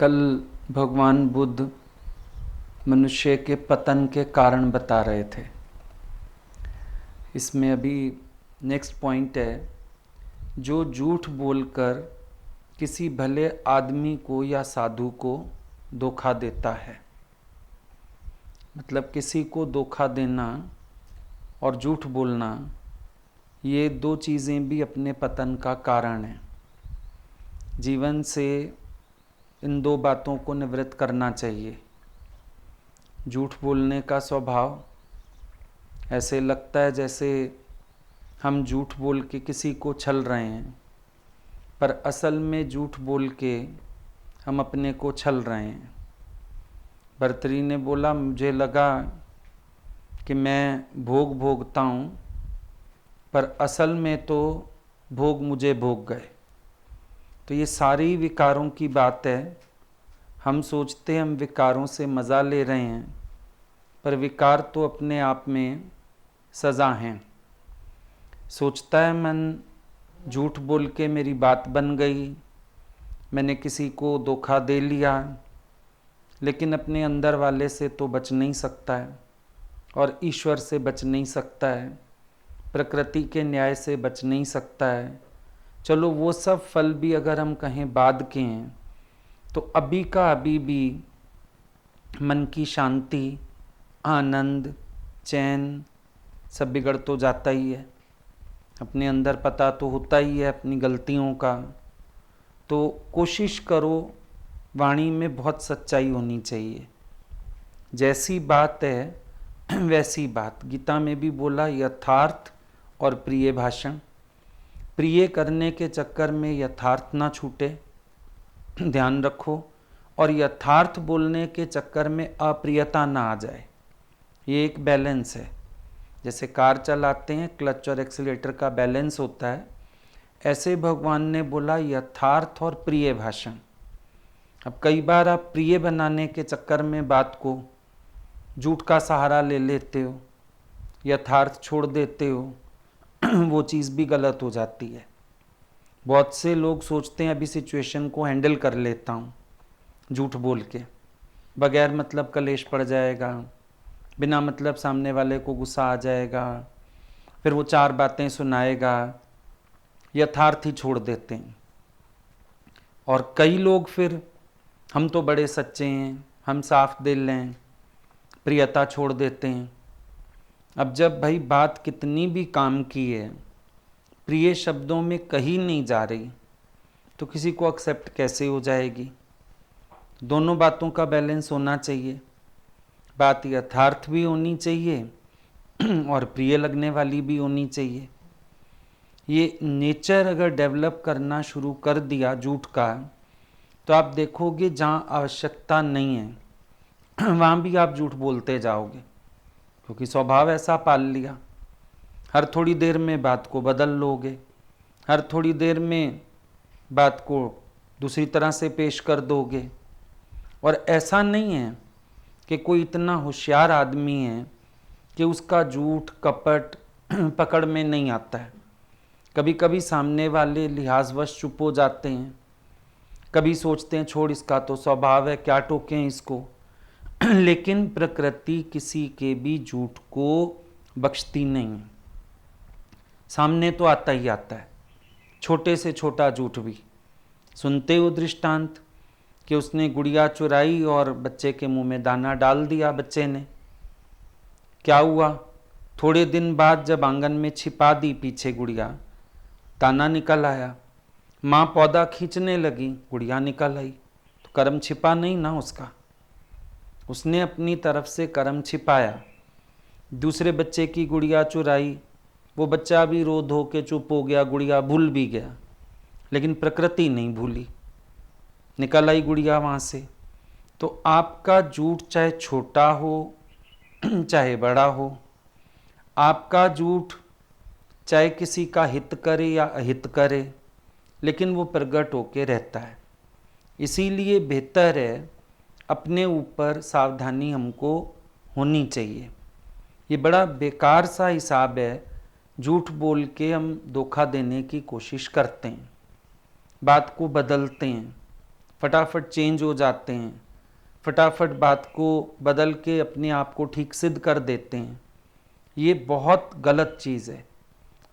कल भगवान बुद्ध मनुष्य के पतन के कारण बता रहे थे। इसमें अभी नेक्स्ट पॉइंट है, जो झूठ बोलकर किसी भले आदमी को या साधु को धोखा देता है। मतलब किसी को धोखा देना और झूठ बोलना, ये दो चीज़ें भी अपने पतन का कारण हैं। जीवन से इन दो बातों को निवृत्त करना चाहिए। झूठ बोलने का स्वभाव ऐसे लगता है जैसे हम झूठ बोल के किसी को छल रहे हैं, पर असल में झूठ बोल के हम अपने को छल रहे हैं। भर्तृहरि ने बोला, मुझे लगा कि मैं भोग भोगता हूँ, पर असल में तो भोग मुझे भोग गए। तो ये सारी विकारों की बात है। हम सोचते हम विकारों से मज़ा ले रहे हैं, पर विकार तो अपने आप में सज़ा हैं। सोचता है मन, झूठ बोल के मेरी बात बन गई, मैंने किसी को धोखा दे लिया, लेकिन अपने अंदर वाले से तो बच नहीं सकता है और ईश्वर से बच नहीं सकता है, प्रकृति के न्याय से बच नहीं सकता है। चलो वो सब फल भी अगर हम कहें बाद के हैं, तो अभी का अभी भी मन की शांति, आनंद, चैन सब बिगड़ तो जाता ही है। अपने अंदर पता तो होता ही है अपनी गलतियों का। तो कोशिश करो, वाणी में बहुत सच्चाई होनी चाहिए। जैसी बात है वैसी बात। गीता में भी बोला, यथार्थ और प्रिय भाषण। प्रिय करने के चक्कर में यथार्थ ना छूटे, ध्यान रखो। और यथार्थ बोलने के चक्कर में अप्रियता ना आ जाए। ये एक बैलेंस है। जैसे कार चलाते हैं, क्लच और एक्सीलेटर का बैलेंस होता है, ऐसे भगवान ने बोला यथार्थ और प्रिय भाषण। अब कई बार आप प्रिय बनाने के चक्कर में बात को झूठ का सहारा ले लेते हो, यथार्थ छोड़ देते हो, वो चीज़ भी गलत हो जाती है। बहुत से लोग सोचते हैं अभी सिचुएशन को हैंडल कर लेता हूँ झूठ बोल के, बगैर मतलब कलेश पड़ जाएगा, बिना मतलब सामने वाले को गुस्सा आ जाएगा, फिर वो चार बातें सुनाएगा, यथार्थ ही छोड़ देते हैं। और कई लोग फिर, हम तो बड़े सच्चे हैं, हम साफ दिल हैं, प्रियता छोड़ देते हैं। अब जब भाई बात कितनी भी काम की है, प्रिय शब्दों में कहीं नहीं जा रही, तो किसी को एक्सेप्ट कैसे हो जाएगी। दोनों बातों का बैलेंस होना चाहिए। बात यथार्थ भी होनी चाहिए और प्रिय लगने वाली भी होनी चाहिए। ये नेचर अगर डेवलप करना शुरू कर दिया झूठ का, तो आप देखोगे जहाँ आवश्यकता नहीं है वहाँ भी आप झूठ बोलते जाओगे, क्योंकि स्वभाव ऐसा पाल लिया। हर थोड़ी देर में बात को बदल लोगे, हर थोड़ी देर में बात को दूसरी तरह से पेश कर दोगे। और ऐसा नहीं है कि कोई इतना होशियार आदमी है कि उसका झूठ कपट पकड़ में नहीं आता है। कभी कभी सामने वाले लिहाजवश चुप हो जाते हैं, कभी सोचते हैं छोड़, इसका तो स्वभाव है, क्या टोकें इसको। लेकिन प्रकृति किसी के भी झूठ को बख्शती नहीं, सामने तो आता ही आता है। छोटे से छोटा झूठ भी सुनते हो दृष्टांत कि उसने गुड़िया चुराई और बच्चे के मुंह में दाना डाल दिया। बच्चे ने क्या हुआ, थोड़े दिन बाद जब आंगन में छिपा दी पीछे गुड़िया, दाना निकल आया। माँ पौधा खींचने लगी, गुड़िया निकल आई। तो कर्म छिपा नहीं ना उसका, उसने अपनी तरफ से कर्म छिपाया। दूसरे बच्चे की गुड़िया चुराई, वो बच्चा भी रो धो के चुप हो गया, गुड़िया भूल भी गया, लेकिन प्रकृति नहीं भूली, निकल आई गुड़िया वहाँ से। तो आपका झूठ चाहे छोटा हो चाहे बड़ा हो, आपका झूठ चाहे किसी का हित करे या अहित करे, लेकिन वो प्रकट होके रहता है। इसीलिए बेहतर है अपने ऊपर सावधानी हमको होनी चाहिए। ये बड़ा बेकार सा हिसाब है, झूठ बोल के हम धोखा देने की कोशिश करते हैं, बात को बदलते हैं, फटाफट चेंज हो जाते हैं, फटाफट बात को बदल के अपने आप को ठीक सिद्ध कर देते हैं। ये बहुत गलत चीज़ है।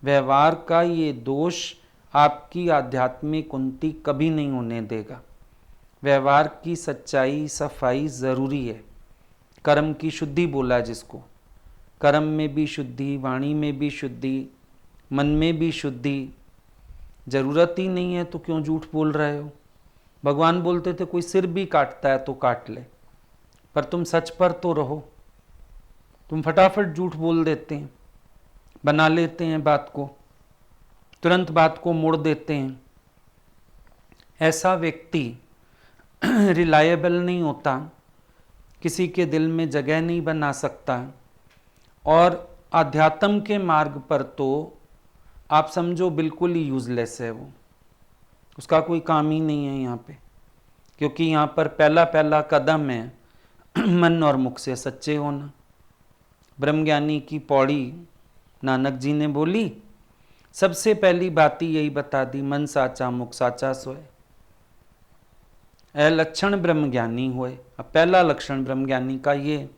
व्यवहार का ये दोष आपकी आध्यात्मिक उन्नति कभी नहीं होने देगा। व्यवहार की सच्चाई, सफाई ज़रूरी है। कर्म की शुद्धि बोला जिसको, कर्म में भी शुद्धि, वाणी में भी शुद्धि, मन में भी शुद्धि। ज़रूरत ही नहीं है तो क्यों झूठ बोल रहे हो? भगवान बोलते थे कोई सिर भी काटता है तो काट ले, पर तुम सच पर तो रहो। तुम फटाफट झूठ बोल देते हैं, बना लेते हैं बात को, तुरंत बात को मोड़ देते हैं। ऐसा व्यक्ति रिलायबल नहीं होता, किसी के दिल में जगह नहीं बना सकता, और आध्यात्म के मार्ग पर तो आप समझो बिल्कुल ही यूजलेस है वो, उसका कोई काम ही नहीं है यहाँ पे। क्योंकि यहाँ पर पहला पहला कदम है मन और मुख से सच्चे होना। ब्रह्मज्ञानी की पौड़ी नानक जी ने बोली, सबसे पहली बात ही यही बता दी, मन साचा मुख साचा सोए। लक्षण ब्रह्मज्ञानी हुए। अब पहला लक्षण ब्रह्मज्ञानी का ये,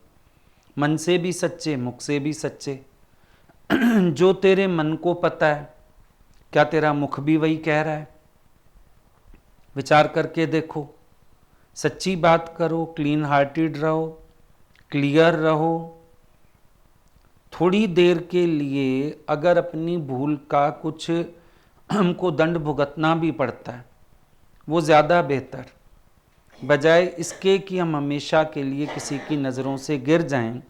मन से भी सच्चे, मुख से भी सच्चे। जो तेरे मन को पता है, क्या तेरा मुख भी वही कह रहा है? विचार करके देखो, सच्ची बात करो, क्लीन हार्टेड रहो, क्लियर रहो। थोड़ी देर के लिए अगर अपनी भूल का कुछ हमको दंड भुगतना भी पड़ता है, वो ज़्यादा बेहतर, बजाय इसके कि हम हमेशा के लिए किसी की नज़रों से गिर जाएं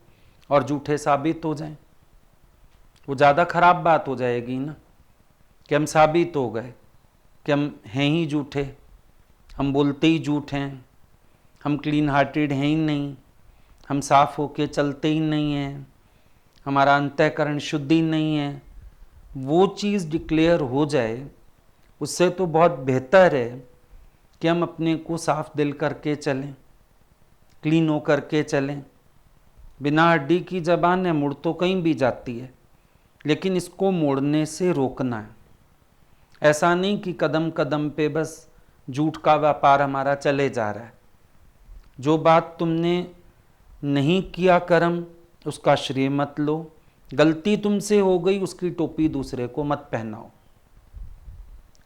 और झूठे साबित हो जाएं। वो ज़्यादा खराब बात हो जाएगी ना, कि हम साबित हो गए कि हम हैं ही झूठे, हम बोलते ही झूठ हैं, हम क्लीन हार्टेड हैं ही नहीं, हम साफ होके चलते ही नहीं हैं, हमारा अंतःकरण शुद्ध ही नहीं है। वो चीज़ डिक्लेयर हो जाए, उससे तो बहुत बेहतर है कि हम अपने को साफ दिल करके चलें, क्लीन हो करके चलें। बिना हड्डी की जबान है, मुड़ तो कहीं भी जाती है, लेकिन इसको मोड़ने से रोकना है। ऐसा नहीं कि कदम कदम पे बस झूठ का व्यापार हमारा चले जा रहा है। जो बात तुमने नहीं किया कर्म, उसका श्रेय मत लो। गलती तुमसे हो गई, उसकी टोपी दूसरे को मत पहनाओ।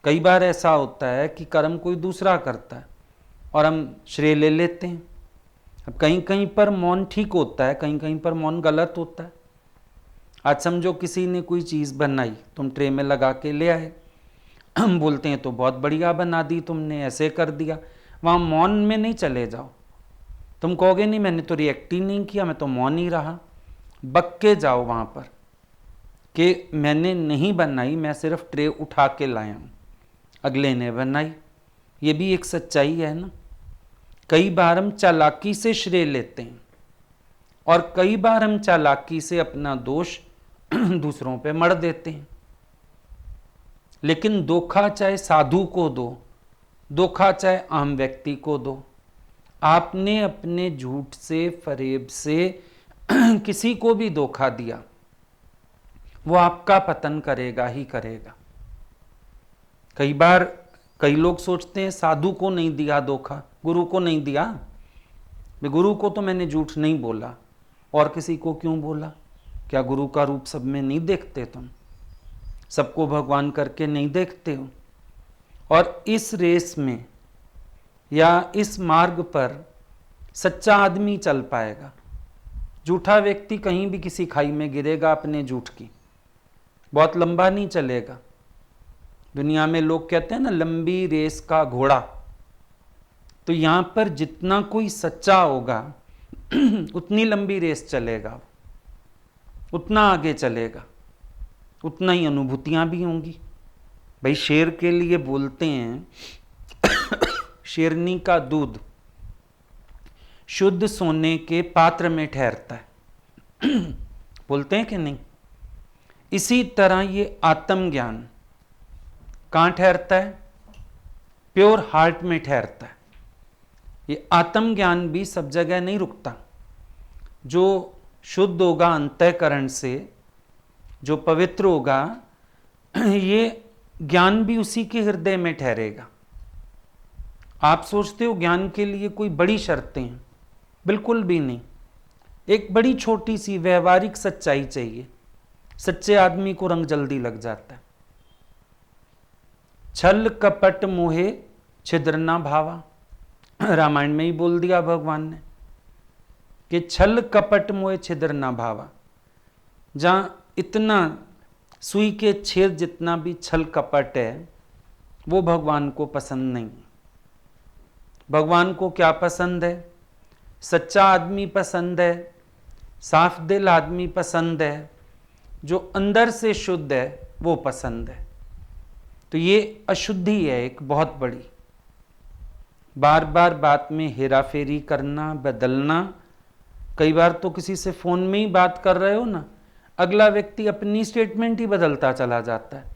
कई बार ऐसा होता है कि कर्म कोई दूसरा करता है और हम श्रेय ले लेते हैं। अब कहीं कहीं पर मौन ठीक होता है, कहीं कहीं पर मौन गलत होता है। आज समझो किसी ने कोई चीज़ बनाई, तुम ट्रे में लगा के ले आए, हम बोलते हैं तो बहुत बढ़िया बना दी तुमने, ऐसे कर दिया। वहाँ मौन में नहीं चले जाओ। तुम कहोगे नहीं मैंने तो रिएक्ट ही नहीं किया, मैं तो मौन ही रहा। बक के जाओ वहाँ पर कि मैंने नहीं बनाई, मैं सिर्फ ट्रे उठा के लाया हूँ, अगले ने बनाई। ये भी एक सच्चाई है ना। कई बार हम चालाकी से श्रेय लेते हैं और कई बार हम चालाकी से अपना दोष दूसरों पे मढ़ देते हैं। लेकिन धोखा चाहे साधु को दो, धोखा चाहे आम व्यक्ति को दो, आपने अपने झूठ से, फरेब से किसी को भी धोखा दिया, वो आपका पतन करेगा ही करेगा। कई बार कई लोग सोचते हैं साधु को नहीं दिया धोखा, गुरु को नहीं दिया। गुरु को तो मैंने झूठ नहीं बोला, और किसी को क्यों बोला? क्या गुरु का रूप सब में नहीं देखते तुम? सबको भगवान करके नहीं देखते हो? और इस रेस में या इस मार्ग पर सच्चा आदमी चल पाएगा। झूठा व्यक्ति कहीं भी किसी खाई में गिरेगा अपने झूठ की, बहुत लंबा नहीं चलेगा। दुनिया में लोग कहते हैं ना लंबी रेस का घोड़ा, तो यहां पर जितना कोई सच्चा होगा उतनी लंबी रेस चलेगा, उतना आगे चलेगा, उतना ही अनुभूतियां भी होंगी। भाई शेर के लिए बोलते हैं शेरनी का दूध शुद्ध सोने के पात्र में ठहरता है बोलते हैं कि नहीं? इसी तरह ये आत्मज्ञान कहाँ ठहरता है? प्योर हार्ट में ठहरता है। ये आत्मज्ञान भी सब जगह नहीं रुकता। जो शुद्ध होगा अंतःकरण से, जो पवित्र होगा, ये ज्ञान भी उसी के हृदय में ठहरेगा। आप सोचते हो ज्ञान के लिए कोई बड़ी शर्तें हैं, बिल्कुल भी नहीं। एक बड़ी छोटी सी व्यवहारिक सच्चाई चाहिए, सच्चे आदमी को रंग जल्दी लग जाता है। छल कपट मोहे छिद्र ना भावा, रामायण में ही बोल दिया भगवान ने कि छल कपट मोहे छिद्र ना भावा। जहां इतना सुई के छेद जितना भी छल कपट है वो भगवान को पसंद नहीं। भगवान को क्या पसंद है? सच्चा आदमी पसंद है, साफ दिल आदमी पसंद है, जो अंदर से शुद्ध है वो पसंद है। तो ये अशुद्धि है एक बहुत बड़ी, बार बार बात में हेरा फेरी करना, बदलना। कई बार तो किसी से फोन में ही बात कर रहे हो ना, अगला व्यक्ति अपनी स्टेटमेंट ही बदलता चला जाता है।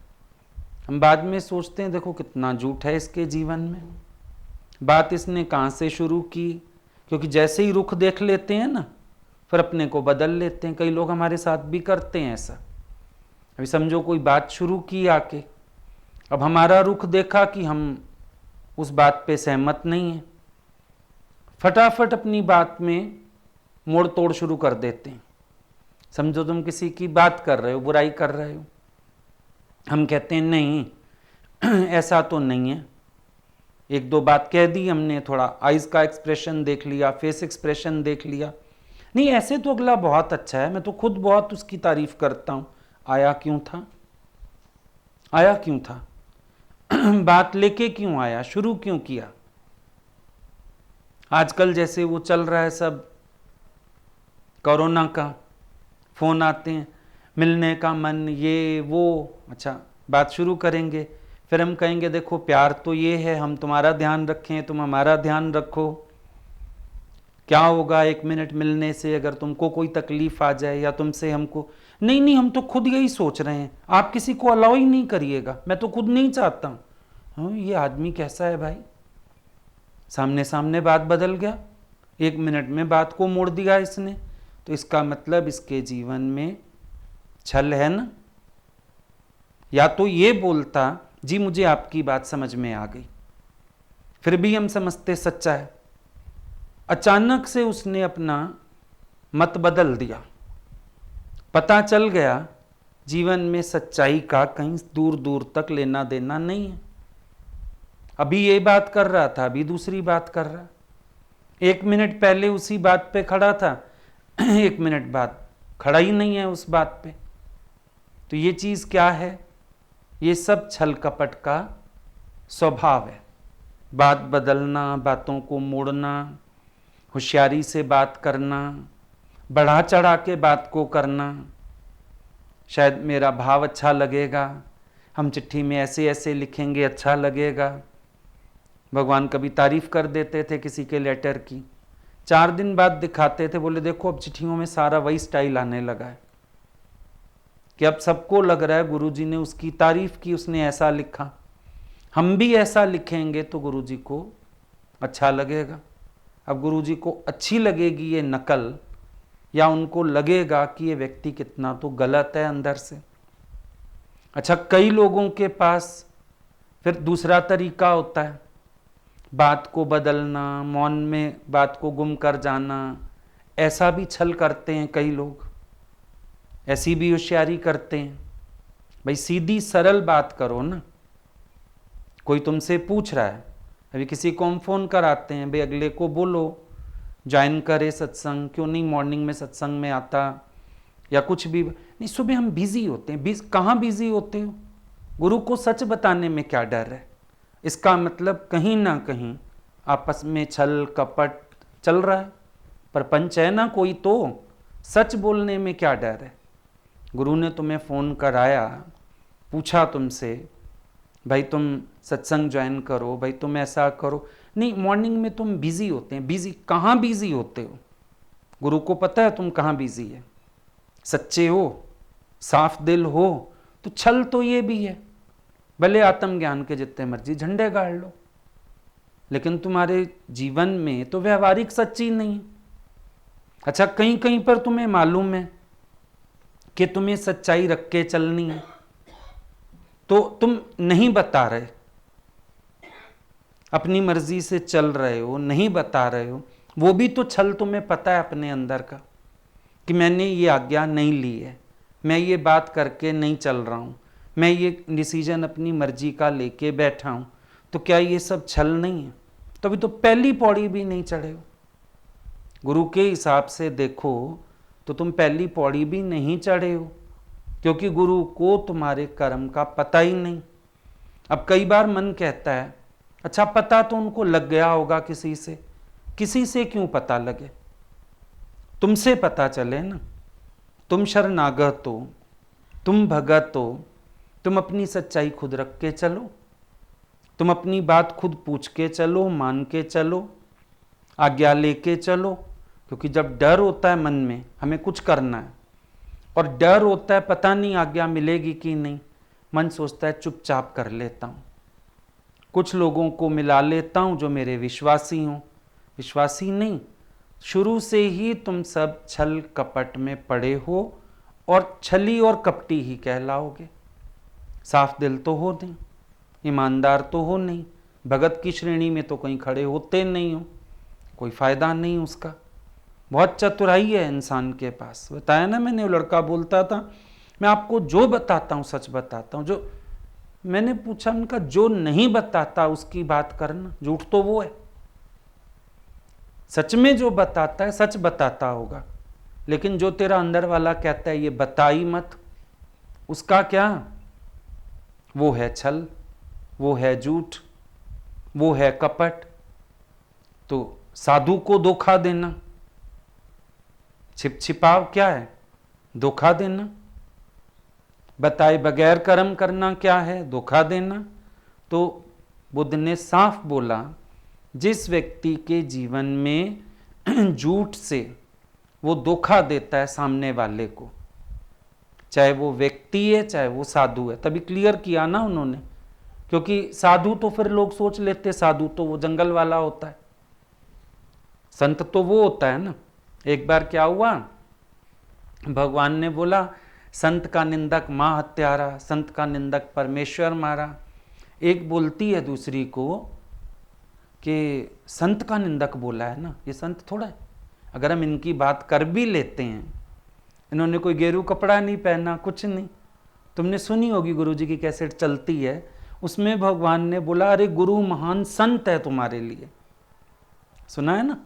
हम बाद में सोचते हैं देखो कितना झूठ है इसके जीवन में, बात इसने कहाँ से शुरू की। क्योंकि जैसे ही रुख देख लेते हैं ना फिर अपने को बदल लेते हैं। कई लोग हमारे साथ भी करते हैं ऐसा। अभी समझो कोई बात शुरू की आके, अब हमारा रुख देखा कि हम उस बात पे सहमत नहीं हैं, फटाफट अपनी बात में मोड़ तोड़ शुरू कर देते हैं। समझो तुम किसी की बात कर रहे हो, बुराई कर रहे हो, हम कहते हैं नहीं ऐसा तो नहीं है। एक दो बात कह दी हमने, थोड़ा आइज का एक्सप्रेशन देख लिया, फेस एक्सप्रेशन देख लिया, नहीं ऐसे तो अगला बहुत अच्छा है, मैं तो खुद बहुत उसकी तारीफ करता हूं। आया क्यों था? आया क्यों था? बात लेके क्यों आया? शुरू क्यों किया? आजकल जैसे वो चल रहा है सब कोरोना का, फोन आते हैं, मिलने का मन, ये वो, अच्छा बात शुरू करेंगे, फिर हम कहेंगे देखो प्यार तो ये है, हम तुम्हारा ध्यान रखें, तुम हमारा ध्यान रखो। क्या होगा 1 मिनट मिलने से अगर तुमको कोई तकलीफ आ जाए या तुमसे हमको, नहीं नहीं हम तो खुद यही सोच रहे हैं, आप किसी को अलाउ ही नहीं करिएगा, मैं तो खुद नहीं चाहता हूं। हाँ, ये आदमी कैसा है भाई? सामने सामने बात बदल गया, 1 मिनट में बात को मोड़ दिया इसने। तो इसका मतलब इसके जीवन में छल है ना। या तो ये बोलता जी मुझे आपकी बात समझ में आ गई, फिर भी हम समझते सच्चा है, अचानक से उसने अपना मत बदल दिया, पता चल गया जीवन में सच्चाई का कहीं दूर दूर तक लेना देना नहीं है। अभी ये बात कर रहा था, अभी दूसरी बात कर रहा, 1 मिनट पहले उसी बात पे खड़ा था, 1 मिनट बाद खड़ा ही नहीं है उस बात पे। तो ये चीज क्या है? ये सब छल कपट का स्वभाव है। बात बदलना, बातों को मोड़ना, होशियारी से बात करना, बढ़ा चढ़ा के बात को करना, शायद मेरा भाव अच्छा लगेगा, हम चिट्ठी में ऐसे ऐसे लिखेंगे अच्छा लगेगा। भगवान कभी तारीफ कर देते थे किसी के लेटर की, 4 दिन बाद दिखाते थे, बोले देखो अब चिट्ठियों में सारा वही स्टाइल आने लगा है कि अब सबको लग रहा है गुरुजी ने उसकी तारीफ की, उसने ऐसा लिखा, हम भी ऐसा लिखेंगे तो गुरुजी को अच्छा लगेगा। अब गुरुजी को अच्छी लगेगी ये नकल, या उनको लगेगा कि ये व्यक्ति कितना तो गलत है अंदर से। अच्छा, कई लोगों के पास फिर दूसरा तरीका होता है, बात को बदलना, मौन में बात को गुम कर जाना, ऐसा भी छल करते हैं कई लोग, ऐसी भी होशियारी करते हैं। भाई सीधी सरल बात करो ना। कोई तुमसे पूछ रहा है, अभी किसी को हम फोन कराते हैं, भाई अगले को बोलो ज्वाइन करे सत्संग, क्यों नहीं मॉर्निंग में सत्संग में आता, या कुछ भी नहीं, सुबह हम बिजी होते हैं। कहाँ बिजी होते हो? गुरु को सच बताने में क्या डर है? इसका मतलब कहीं ना कहीं आपस में छल कपट चल रहा है, प्रपंच है ना कोई, तो सच बोलने में क्या डर है? गुरु ने तुम्हें फ़ोन कराया, पूछा तुमसे भाई तुम सत्संग ज्वाइन करो, भाई तुम ऐसा करो, नहीं मॉर्निंग में तुम बिजी होते हैं। बिजी कहाँ बिजी होते हो? गुरु को पता है तुम कहाँ बिजी है। सच्चे हो, साफ दिल हो तो छल तो ये भी है, भले आत्मज्ञान के जितने मर्जी झंडे गाड़ लो, लेकिन तुम्हारे जीवन में तो व्यवहारिक सच्ची नहीं। अच्छा, कहीं कहीं पर तुम्हें मालूम है कि तुम्हें सच्चाई रख के चलनी है, तो तुम नहीं बता रहे। अपनी मर्जी से चल रहे हो, नहीं बता रहे हो, वो भी तो छल तुम्हें पता है अपने अंदर का कि मैंने ये आज्ञा नहीं ली है, मैं ये बात करके नहीं चल रहा हूँ, मैं ये डिसीजन अपनी मर्जी का लेके बैठा हूँ, तो क्या ये सब छल नहीं है? तो अभी तो पहली पौड़ी भी नहीं चढ़े हो। गुरु के हिसाब से देखो तो तुम पहली पौड़ी भी नहीं चढ़े हो, क्योंकि गुरु को तुम्हारे कर्म का पता ही नहीं। अब कई बार मन कहता है अच्छा पता तो उनको लग गया होगा किसी से क्यों पता लगे, तुमसे पता चले ना। तुम शरणागत हो, तुम भगत हो, तुम अपनी सच्चाई खुद रख के चलो, तुम अपनी बात खुद पूछ के चलो, मान के चलो, आज्ञा लेके चलो। क्योंकि जब डर होता है मन में हमें कुछ करना है और डर होता है पता नहीं आज्ञा मिलेगी कि नहीं, मन सोचता है चुपचाप कर लेता हूँ, कुछ लोगों को मिला लेता हूँ जो मेरे विश्वासी हों। विश्वासी नहीं, शुरू से ही तुम सब छल कपट में पड़े हो और छली और कपटी ही कहलाओगे। साफ दिल तो हो नहीं, ईमानदार तो हो नहीं, भगत की श्रेणी में तो कहीं खड़े होते नहीं हो, कोई फायदा नहीं उसका। बहुत चतुराई है इंसान के पास। बताया ना मैंने, वो लड़का बोलता था मैं आपको जो बताता हूँ सच बताता हूँ, जो मैंने पूछा उनका जो नहीं बताता उसकी बात करना, झूठ तो वो है, सच में जो बताता है सच बताता होगा, लेकिन जो तेरा अंदर वाला कहता है ये बता ही मत, उसका क्या, वो है छल, वो है झूठ, वो है कपट। तो साधु को धोखा देना, छिपाव क्या है, धोखा देना। बताए बगैर कर्म करना क्या है, धोखा देना। तो बुद्ध ने साफ बोला जिस व्यक्ति के जीवन में झूठ से वो धोखा देता है सामने वाले को, चाहे वो व्यक्ति है चाहे वो साधु है, तभी क्लियर किया ना उन्होंने। क्योंकि साधु तो फिर लोग सोच लेते साधु तो वो जंगल वाला होता है, संत तो वो होता है ना। एक बार क्या हुआ, भगवान ने बोला संत का निंदक मां हत्यारा, संत का निंदक परमेश्वर मारा। एक बोलती है दूसरी को कि संत का निंदक बोला है ना, ये संत थोड़ा है, अगर हम इनकी बात कर भी लेते हैं, इन्होंने कोई गेरू कपड़ा नहीं पहना, कुछ नहीं। तुमने सुनी होगी गुरुजी की कैसेट चलती है, उसमें भगवान ने बोला अरे गुरु महान संत है तुम्हारे लिए, सुना है ना,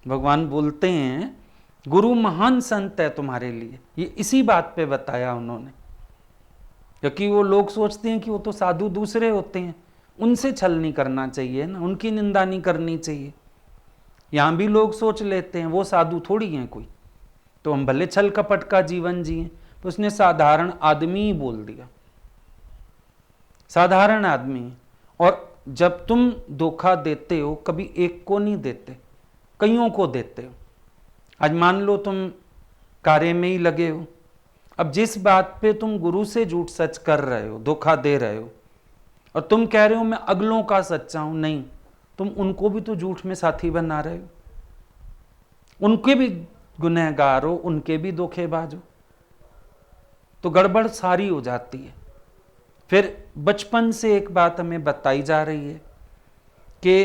भगवान बोलते हैं गुरु महान संत है तुम्हारे लिए, ये इसी बात पे बताया उन्होंने। क्योंकि वो लोग सोचते हैं कि वो तो साधु दूसरे होते हैं, उनसे छल नहीं करना चाहिए ना, उनकी निंदा नहीं करनी चाहिए। यहां भी लोग सोच लेते हैं वो साधु थोड़ी हैं कोई, तो हम भले छल कपट का जीवन जिए। तो उसने साधारण आदमी ही बोल दिया, साधारण आदमी। और जब तुम धोखा देते हो कभी एक को नहीं देते, कईयों को देते हो। आज मान लो तुम कार्य में ही लगे हो, अब जिस बात पे तुम गुरु से झूठ सच कर रहे हो, धोखा दे रहे हो, और तुम कह रहे हो मैं अगलों का सच्चा हूं, नहीं, तुम उनको भी तो झूठ में साथी बना रहे हो, उनके भी गुनहगार हो, उनके भी धोखेबाज हो, तो गड़बड़ सारी हो जाती है। फिर बचपन से एक बात हमें बताई जा रही है कि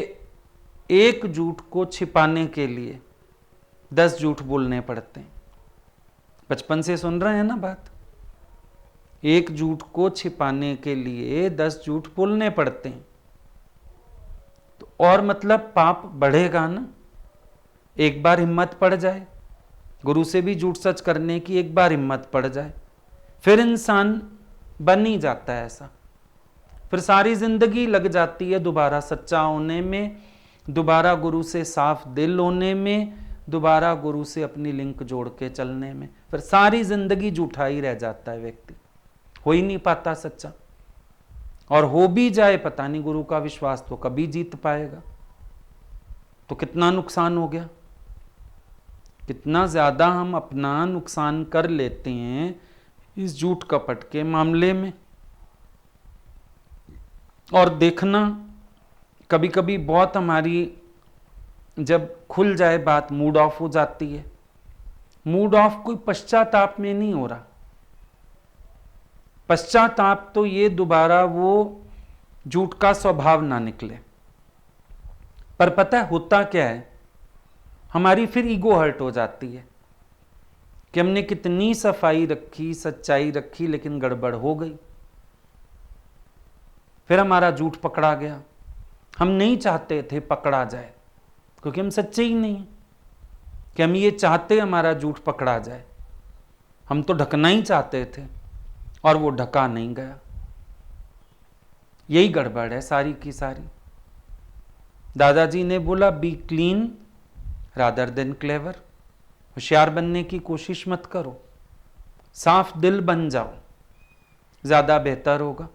एक झूठ को छिपाने के लिए 10 झूठ बोलने पड़ते हैं। बचपन से सुन रहे हैं ना बात, एक झूठ को छिपाने के लिए 10 झूठ बोलने पड़ते हैं। तो और मतलब पाप बढ़ेगा ना, एक बार हिम्मत पड़ जाए गुरु से भी झूठ सच करने की, एक बार हिम्मत पड़ जाए फिर इंसान बन ही जाता है ऐसा। फिर सारी जिंदगी लग जाती है दोबारा सच्चा होने में, दोबारा गुरु से साफ दिल होने में, दोबारा गुरु से अपनी लिंक जोड़ के चलने में। फिर सारी जिंदगी झूठा ही रह जाता है व्यक्ति, हो ही नहीं पाता सच्चा। और हो भी जाए पता नहीं गुरु का विश्वास तो कभी जीत पाएगा। तो कितना नुकसान हो गया, कितना ज्यादा हम अपना नुकसान कर लेते हैं इस झूठ कपट के मामले में। और देखना कभी कभी बहुत हमारी जब खुल जाए बात, मूड ऑफ हो जाती है। मूड ऑफ कोई पश्चाताप में नहीं हो रहा, पश्चाताप तो ये दोबारा वो झूठ का स्वभाव ना निकले, पर पता है होता क्या है, हमारी फिर ईगो हर्ट हो जाती है कि हमने कितनी सफाई रखी, सच्चाई रखी, लेकिन गड़बड़ हो गई। फिर हमारा झूठ पकड़ा गया। हम नहीं चाहते थे पकड़ा जाए, क्योंकि हम सच्चे ही नहीं कि हम ये चाहते हमारा झूठ पकड़ा जाए। हम तो ढकना ही चाहते थे और वो ढका नहीं गया। यही गड़बड़ है सारी की सारी। दादाजी ने बोला B clean rather than clever. होशियार बनने की कोशिश मत करो, साफ दिल बन जाओ, ज्यादा बेहतर होगा।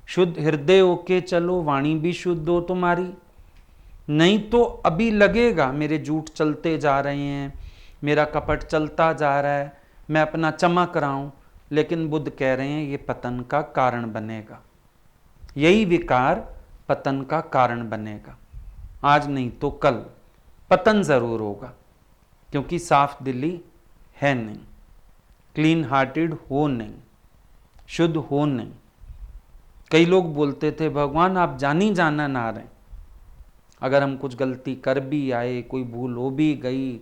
शुद्ध हृदय होके चलो, वाणी भी शुद्ध हो तुम्हारी। नहीं तो अभी लगेगा मेरे झूठ चलते जा रहे हैं, मेरा कपट चलता जा रहा है, मैं अपना चमक रहा हूं, लेकिन बुद्ध कह रहे हैं ये पतन का कारण बनेगा। यही विकार पतन का कारण बनेगा। आज नहीं तो कल पतन जरूर होगा, क्योंकि साफ दिली है नहीं, क्लीन हार्टेड हो नहीं, शुद्ध हो नहीं। कई लोग बोलते थे भगवान आप जानी जाना ना रहे, अगर हम कुछ गलती कर भी आए, कोई भूल हो भी गई,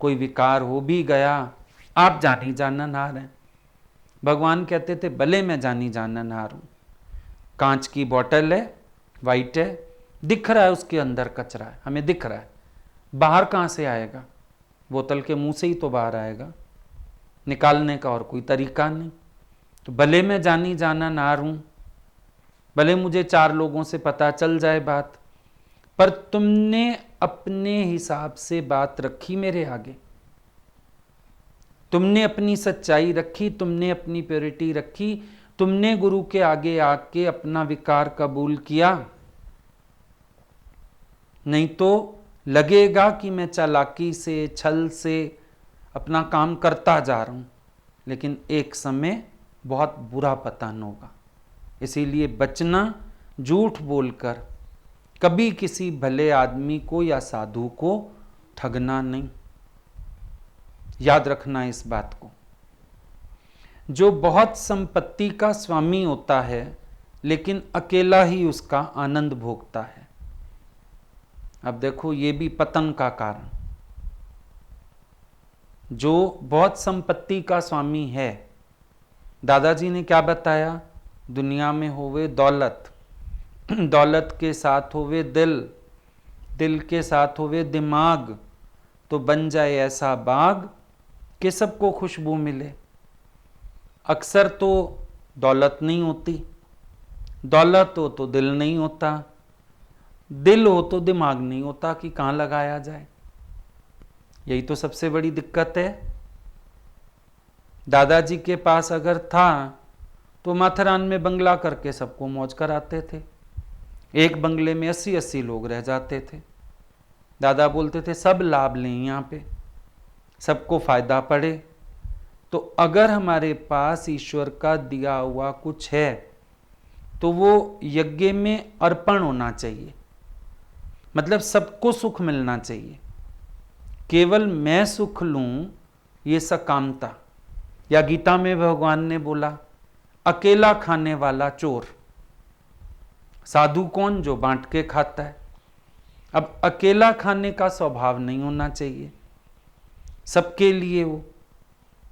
कोई विकार हो भी गया, आप जानी जाना ना रहे। भगवान कहते थे भले मैं जानी जाना ना रहूं। कांच की बोतल है, वाइट है, दिख रहा है उसके अंदर कचरा है, हमें दिख रहा है, बाहर कहाँ से आएगा? बोतल के मुंह से ही तो बाहर आएगा, निकालने का और कोई तरीका नहीं। तो भले मैं जानी जाना ना रहूं, भले मुझे 4 लोगों से पता चल जाए बात, पर तुमने अपने हिसाब से बात रखी मेरे आगे, तुमने अपनी सच्चाई रखी, तुमने अपनी प्योरिटी रखी, तुमने गुरु के आगे आके अपना विकार कबूल किया। नहीं तो लगेगा कि मैं चालाकी से, छल से अपना काम करता जा रहा हूं, लेकिन एक समय बहुत बुरा पतन होगा। इसीलिए बचना, झूठ बोलकर कभी किसी भले आदमी को या साधु को ठगना नहीं। याद रखना इस बात को। जो बहुत संपत्ति का स्वामी होता है, लेकिन अकेला ही उसका आनंद भोगता है। अब देखो ये भी पतन का कारण। जो बहुत संपत्ति का स्वामी है, दादाजी ने क्या बताया, दुनिया में होवे दौलत, दौलत के साथ होवे दिल, दिल के साथ होवे दिमाग, तो बन जाए ऐसा बाग कि सबको खुशबू मिले। अक्सर तो दौलत नहीं होती, दौलत हो तो दिल नहीं होता, दिल हो तो दिमाग नहीं होता कि कहाँ लगाया जाए। यही तो सबसे बड़ी दिक्कत है। दादाजी के पास अगर था तो माथेरान में बंगला करके सबको मौज कराते थे। एक बंगले में 80-80 लोग रह जाते थे। दादा बोलते थे सब लाभ लें यहाँ पे, सबको फायदा पड़े। तो अगर हमारे पास ईश्वर का दिया हुआ कुछ है तो वो यज्ञ में अर्पण होना चाहिए, मतलब सबको सुख मिलना चाहिए। केवल मैं सुख लूं ये सकामता, या गीता में भगवान ने बोला अकेला खाने वाला चोर। साधु कौन? जो बांट के खाता है। अब अकेला खाने का स्वभाव नहीं होना चाहिए, सबके लिए हो,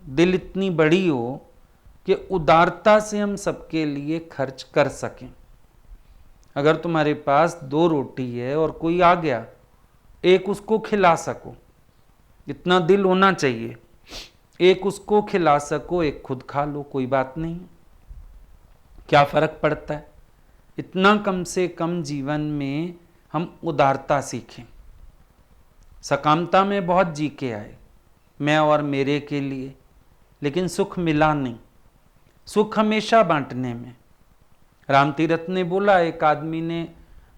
दिल इतनी बड़ी हो कि उदारता से हम सबके लिए खर्च कर सकें। अगर तुम्हारे पास 2 रोटी है और कोई आ गया, एक उसको खिला सको, इतना दिल होना चाहिए, एक उसको खिला सको, एक खुद खा लो, कोई बात नहीं, क्या फर्क पड़ता है। इतना कम से कम जीवन में हम उदारता सीखें। सकामता में बहुत जी के आए, मैं और मेरे के लिए, लेकिन सुख मिला नहीं। सुख हमेशा बांटने में। रामतीरथ ने बोला एक आदमी ने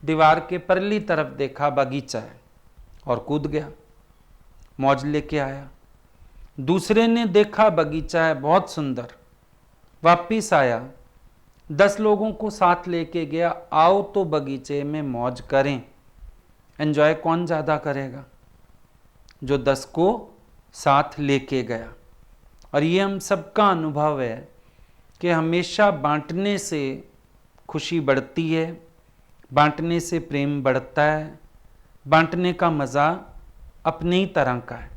दीवार के परली तरफ देखा बगीचा है और कूद गया, मौज लेके आया। दूसरे ने देखा बगीचा है बहुत सुंदर, वापिस आया, 10 लोगों को साथ लेके गया, आओ तो बगीचे में मौज करें। एंजॉय कौन ज़्यादा करेगा? जो 10 को साथ लेके गया। और ये हम सबका अनुभव है कि हमेशा बांटने से खुशी बढ़ती है, बांटने से प्रेम बढ़ता है, बांटने का मज़ा अपनी ही तरह का है।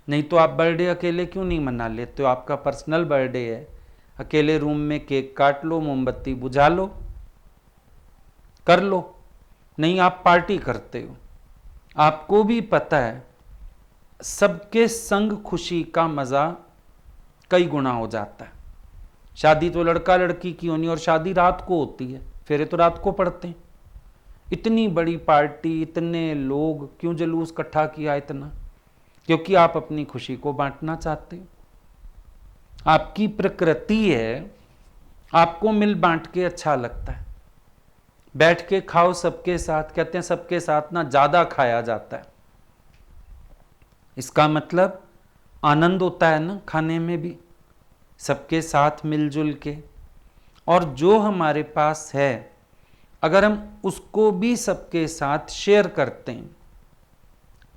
नहीं तो आप बर्थडे अकेले क्यों नहीं मना लेते हो? आपका पर्सनल बर्थडे है, अकेले रूम में केक काट लो, मोमबत्ती बुझा लो, कर लो। नहीं, आप पार्टी करते हो। आपको भी पता है सबके संग खुशी का मज़ा कई गुना हो जाता है। शादी तो लड़का लड़की की होनी, और शादी रात को होती है, फेरे तो रात को पड़ते हैं। इतनी बड़ी पार्टी, इतने लोग, क्यों जुलूस इकट्ठा किया इतना? क्योंकि आप अपनी खुशी को बांटना चाहते हो। आपकी प्रकृति है, आपको मिल बांट के अच्छा लगता है। बैठ के खाओ सबके साथ, कहते हैं सबके साथ ना ज़्यादा खाया जाता है। इसका मतलब आनंद होता है ना खाने में भी, सबके साथ मिलजुल के। और जो हमारे पास है, अगर हम उसको भी सबके साथ शेयर करते हैं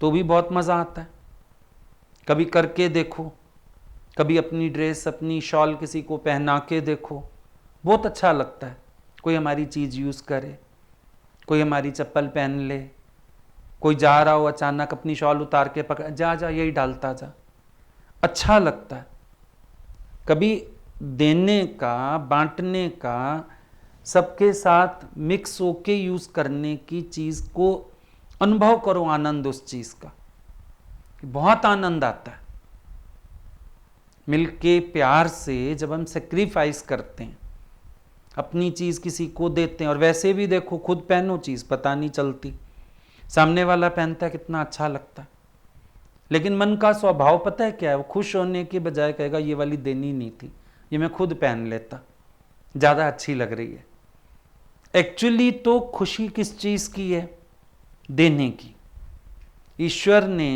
तो भी बहुत मज़ा आता है। कभी करके देखो, कभी अपनी ड्रेस, अपनी शॉल किसी को पहना के देखो, बहुत अच्छा लगता है। कोई हमारी चीज़ यूज़ करे, कोई हमारी चप्पल पहन ले, कोई जा रहा हो अचानक अपनी शॉल उतार के पकड़, जा जा यही डालता जा, अच्छा लगता है। कभी देने का, बांटने का, सबके साथ मिक्स होके यूज़ करने की चीज़ को अनुभव करो, आनंद उस चीज़ का, बहुत आनंद आता है। मिलके प्यार से जब हम सेक्रीफाइस करते हैं, अपनी चीज़ किसी को देते हैं, और वैसे भी देखो खुद पहनो चीज़ पता नहीं चलती, सामने वाला पहनता है कितना अच्छा लगता है। लेकिन मन का स्वभाव पता है क्या है? वो खुश होने के बजाय कहेगा ये वाली देनी नहीं थी, ये मैं खुद पहन लेता, ज़्यादा अच्छी लग रही है। एक्चुअली तो खुशी किस चीज़ की है? देने की। ईश्वर ने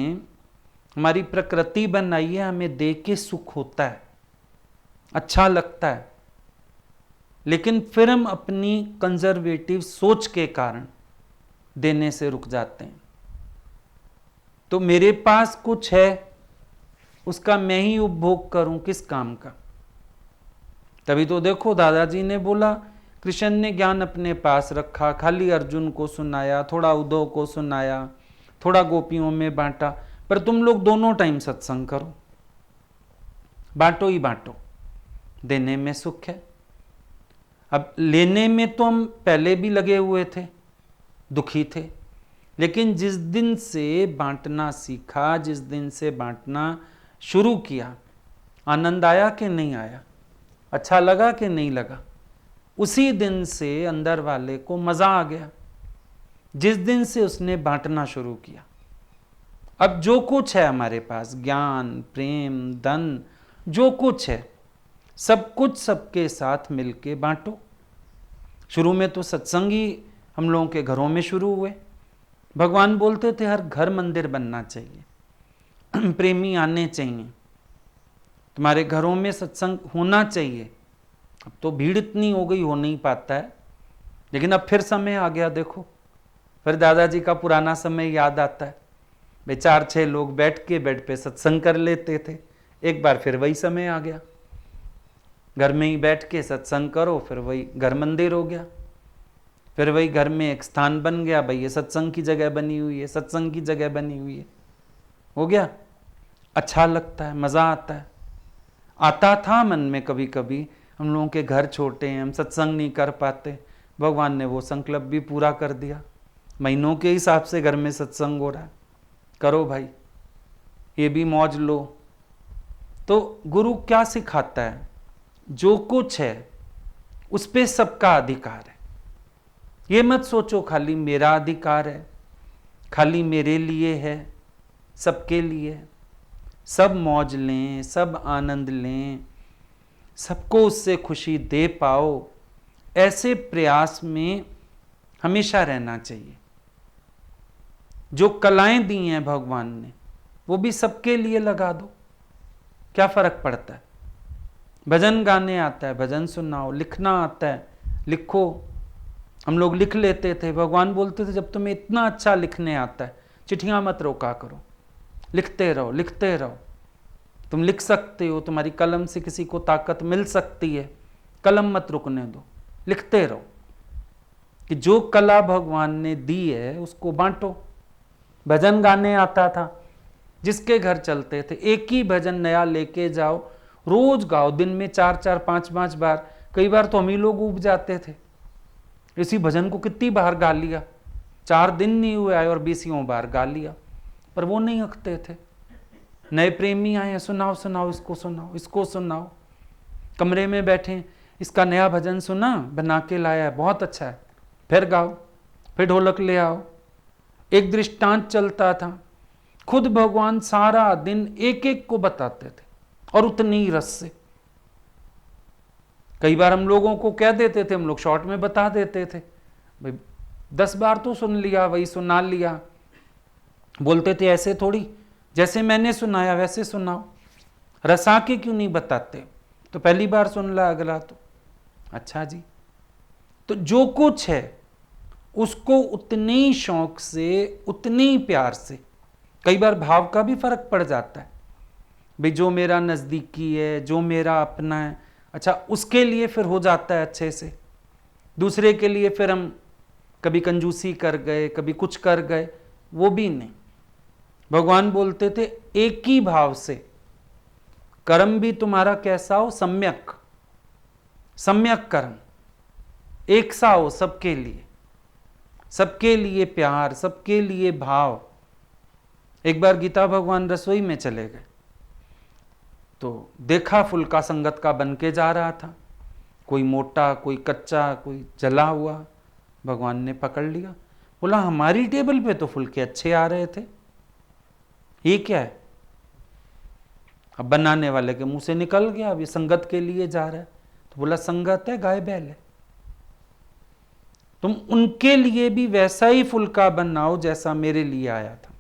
हमारी प्रकृति बनाई है, हमें दे के सुख होता है, अच्छा लगता है। लेकिन फिर हम अपनी कंजर्वेटिव सोच के कारण देने से रुक जाते हैं। तो मेरे पास कुछ है, उसका मैं ही उपभोग करूं, किस काम का? तभी तो देखो दादाजी ने बोला, कृष्ण ने ज्ञान अपने पास रखा, खाली अर्जुन को सुनाया, थोड़ा उद्धव को सुनाया, थोड़ा गोपियों में बांटा, पर तुम लोग दोनों टाइम सत्संग करो, बांटो ही बांटो, देने में सुख है। अब लेने में तो हम पहले भी लगे हुए थे, दुखी थे, लेकिन जिस दिन से बांटना सीखा, जिस दिन से बांटना शुरू किया, आनंद आया कि नहीं आया? अच्छा लगा कि नहीं लगा? उसी दिन से अंदर वाले को मज़ा आ गया, जिस दिन से उसने बांटना शुरू किया। अब जो कुछ है हमारे पास, ज्ञान, प्रेम, धन, जो कुछ है, सब कुछ सबके साथ मिलके बांटो। शुरू में तो सत्संग ही हम लोगों के घरों में शुरू हुए। भगवान बोलते थे हर घर मंदिर बनना चाहिए, प्रेमी आने चाहिए, तुम्हारे घरों में सत्संग होना चाहिए। अब तो भीड़ इतनी हो गई, हो नहीं पाता है, लेकिन अब फिर समय आ गया। देखो फिर दादाजी का पुराना समय याद आता है। भाई 4-6 लोग बैठ के बेड पे सत्संग कर लेते थे, एक बार फिर वही समय आ गया, घर में ही बैठ के सत्संग करो, फिर वही घर मंदिर हो गया, फिर वही घर में एक स्थान बन गया, भाई ये सत्संग की जगह बनी हुई है, सत्संग की जगह बनी हुई है, हो गया। अच्छा लगता है, मज़ा आता है। आता था मन में कभी कभी, हम लोगों के घर छोटे हैं, हम सत्संग नहीं कर पाते, भगवान ने वो संकल्प भी पूरा कर दिया, महीनों के हिसाब से घर में सत्संग हो रहा है, करो भाई, ये भी मौज लो। तो गुरु क्या सिखाता है? जो कुछ है उस पे सबका अधिकार है। ये मत सोचो खाली मेरा अधिकार है, खाली मेरे लिए है, सबके लिए है। सब मौज लें, सब आनंद लें, सबको उससे खुशी दे पाओ, ऐसे प्रयास में हमेशा रहना चाहिए। जो कलाएं दी हैं भगवान ने, वो भी सबके लिए लगा दो, क्या फर्क पड़ता है? भजन गाने आता है, भजन सुनाओ, लिखना आता है, लिखो। हम लोग लिख लेते थे, भगवान बोलते थे जब तुम्हें इतना अच्छा लिखने आता है, चिट्ठियां मत रोका करो, लिखते रहो, लिखते रहो। तुम लिख सकते हो, तुम्हारी कलम से किसी को ताकत मिल सकती है, कलम मत रुकने दो, लिखते रहो। कि जो कला भगवान ने दी है उसको बांटो। भजन गाने आता था, जिसके घर चलते थे एक ही भजन नया लेके जाओ, रोज गाओ, दिन में 4-4 5-5 बार। कई बार तो हम ही लोग उब जाते थे, इसी भजन को कितनी बार गा लिया, 4 दिन नहीं हुए आए और 20 बार गा लिया। पर वो नहीं अकते थे। नए प्रेमी आए, सुनाओ सुनाओ, इसको सुनाओ, इसको सुनाओ। कमरे में बैठे, इसका नया भजन सुना, बना के लाया है, बहुत अच्छा है, फिर गाओ, फिर ढोलक ले आओ। एक दृष्टांत चलता था, खुद भगवान सारा दिन एक एक को बताते थे और उतनी ही रस से। कई बार हम लोगों को कह देते थे, हम लोग शॉर्ट में बता देते थे, भाई 10 बार तो सुन लिया, वही सुना लिया। बोलते थे ऐसे थोड़ी, जैसे मैंने सुनाया वैसे सुनाओ, रसा के क्यों नहीं बताते? तो पहली बार सुन ला अगला तो अच्छा जी। तो जो कुछ है उसको उतने ही शौक से, उतने ही प्यार से, कई बार भाव का भी फर्क पड़ जाता है, भाई जो मेरा नज़दीकी है, जो मेरा अपना है, अच्छा उसके लिए फिर हो जाता है अच्छे से। दूसरे के लिए फिर हम कभी कंजूसी कर गए, कभी कुछ कर गए, वो भी नहीं। भगवान बोलते थे एक ही भाव से, कर्म भी तुम्हारा कैसा हो, सम्यक, सम्यक कर्म, एक सा हो सबके लिए, सबके लिए प्यार, सबके लिए भाव। एक बार गीता भगवान रसोई में चले गए तो देखा फुल्का संगत का बन के जा रहा था, कोई मोटा, कोई कच्चा, कोई जला हुआ। भगवान ने पकड़ लिया, बोला हमारी टेबल पे तो फुल्के अच्छे आ रहे थे, ये क्या है? अब बनाने वाले के मुंह से निकल गया, अब ये संगत के लिए जा रहा है। तो बोला संगत है, गाय बैल है, तुम उनके लिए भी वैसा ही फुल्का बनाओ जैसा मेरे लिए आया था,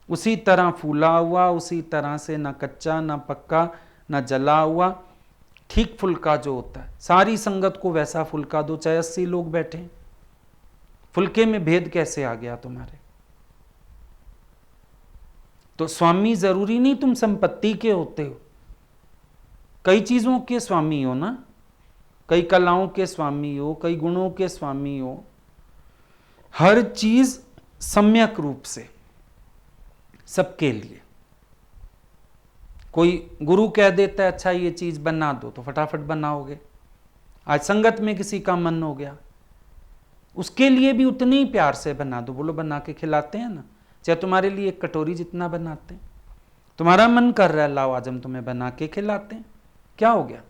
उसी तरह फूला हुआ, उसी तरह से ना कच्चा ना पक्का ना जला हुआ, ठीक फुल्का जो होता है। सारी संगत को वैसा फुल्का दो, चाहे 80 लोग बैठे। फुल्के में भेद कैसे आ गया तुम्हारे? तो स्वामी जरूरी नहीं तुम संपत्ति के होते हो, कई चीजों के स्वामी हो ना, कई कलाओं के स्वामी हो, कई गुणों के स्वामी हो। हर चीज सम्यक रूप से सबके लिए। कोई गुरु कह देता है अच्छा ये चीज बना दो, तो फटाफट बनाओगे। आज संगत में किसी का मन हो गया, उसके लिए भी उतने ही प्यार से बना दो। बोलो बना के खिलाते हैं ना, चाहे तुम्हारे लिए एक कटोरी जितना बनाते हैं, तुम्हारा मन कर रहा है लाओ आज हम तुम्हें बना के खिलाते हैं, क्या हो गया?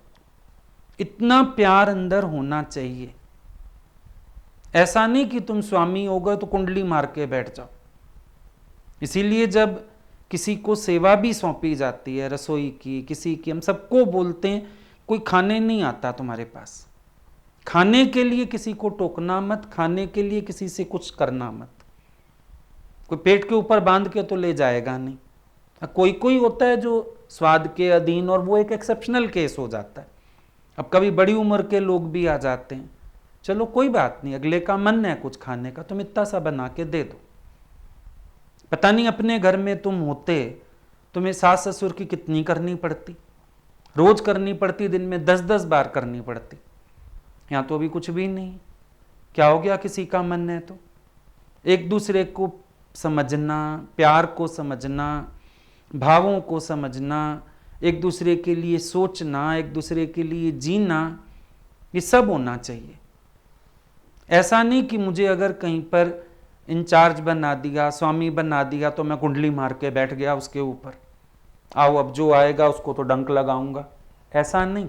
इतना प्यार अंदर होना चाहिए। ऐसा नहीं कि तुम स्वामी हो गए तो कुंडली मार के बैठ जाओ। इसीलिए जब किसी को सेवा भी सौंपी जाती है रसोई की, किसी की, हम सबको बोलते हैं कोई खाने नहीं आता तुम्हारे पास, खाने के लिए किसी को टोकना मत, खाने के लिए किसी से कुछ करना मत। कोई पेट के ऊपर बांध के तो ले जाएगा नहीं। कोई कोई होता है जो स्वाद के अधीन, और वो एक एक्सेप्शनल केस हो जाता है। अब कभी बड़ी उम्र के लोग भी आ जाते हैं, चलो कोई बात नहीं, अगले का मन है कुछ खाने का, तुम इतना सा बना के दे दो। पता नहीं अपने घर में तुम होते, तुम्हें सास ससुर की कितनी करनी पड़ती, रोज करनी पड़ती, दिन में 10-10 बार करनी पड़ती। यहाँ तो अभी कुछ भी नहीं, क्या हो गया? किसी का मन है तो एक दूसरे को समझना, प्यार को समझना, भावों को समझना, एक दूसरे के लिए सोचना, एक दूसरे के लिए जीना, ये सब होना चाहिए। ऐसा नहीं कि मुझे अगर कहीं पर इंचार्ज बना दिया, स्वामी बना दिया, तो मैं कुंडली मार के बैठ गया उसके ऊपर, आओ अब जो आएगा उसको तो डंक लगाऊंगा। ऐसा नहीं,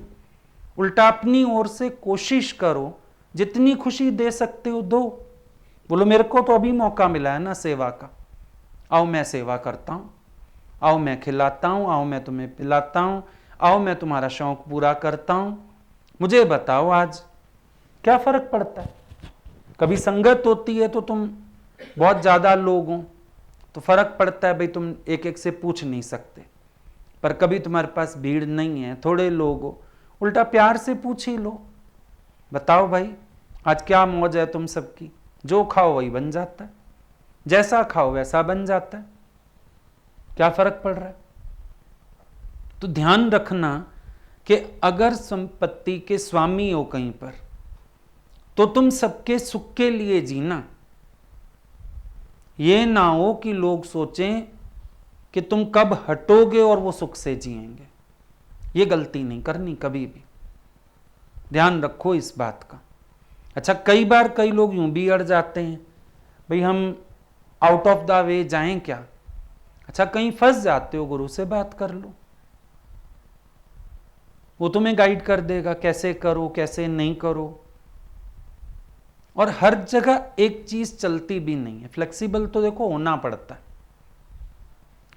उल्टा अपनी ओर से कोशिश करो, जितनी खुशी दे सकते हो दो। बोलो मेरे को तो अभी मौका मिला है ना सेवा का, आओ मैं सेवा करता हूँ, आओ मैं खिलाता हूँ, आओ मैं तुम्हें पिलाता हूँ, आओ मैं तुम्हारा शौक पूरा करता हूँ। मुझे बताओ आज क्या फर्क पड़ता है? कभी संगत होती है तो तुम बहुत ज़्यादा लोग हों तो फर्क पड़ता है, भाई तुम एक एक से पूछ नहीं सकते। पर कभी तुम्हारे पास भीड़ नहीं है, थोड़े लोग हो, उल्टा प्यार से पूछ ही लो, बताओ भाई आज क्या मौज है तुम सबकी, जो खाओ वही बन जाता है, जैसा खाओ वैसा बन जाता है, क्या फर्क पड़ रहा है? तो ध्यान रखना कि अगर संपत्ति के स्वामी हो कहीं पर, तो तुम सबके सुख के लिए जीना। ये ना हो कि लोग सोचें कि तुम कब हटोगे और वो सुख से जिएंगे। ये गलती नहीं करनी कभी भी, ध्यान रखो इस बात का। अच्छा, कई बार कई लोग यूं भी अड़ जाते हैं, भाई हम आउट ऑफ द वे जाएं क्या? अच्छा, कहीं फंस जाते हो, गुरु से बात कर लो, वो तुम्हें गाइड कर देगा कैसे करो कैसे नहीं करो। और हर जगह एक चीज चलती भी नहीं है, फ्लेक्सिबल तो देखो होना पड़ता है,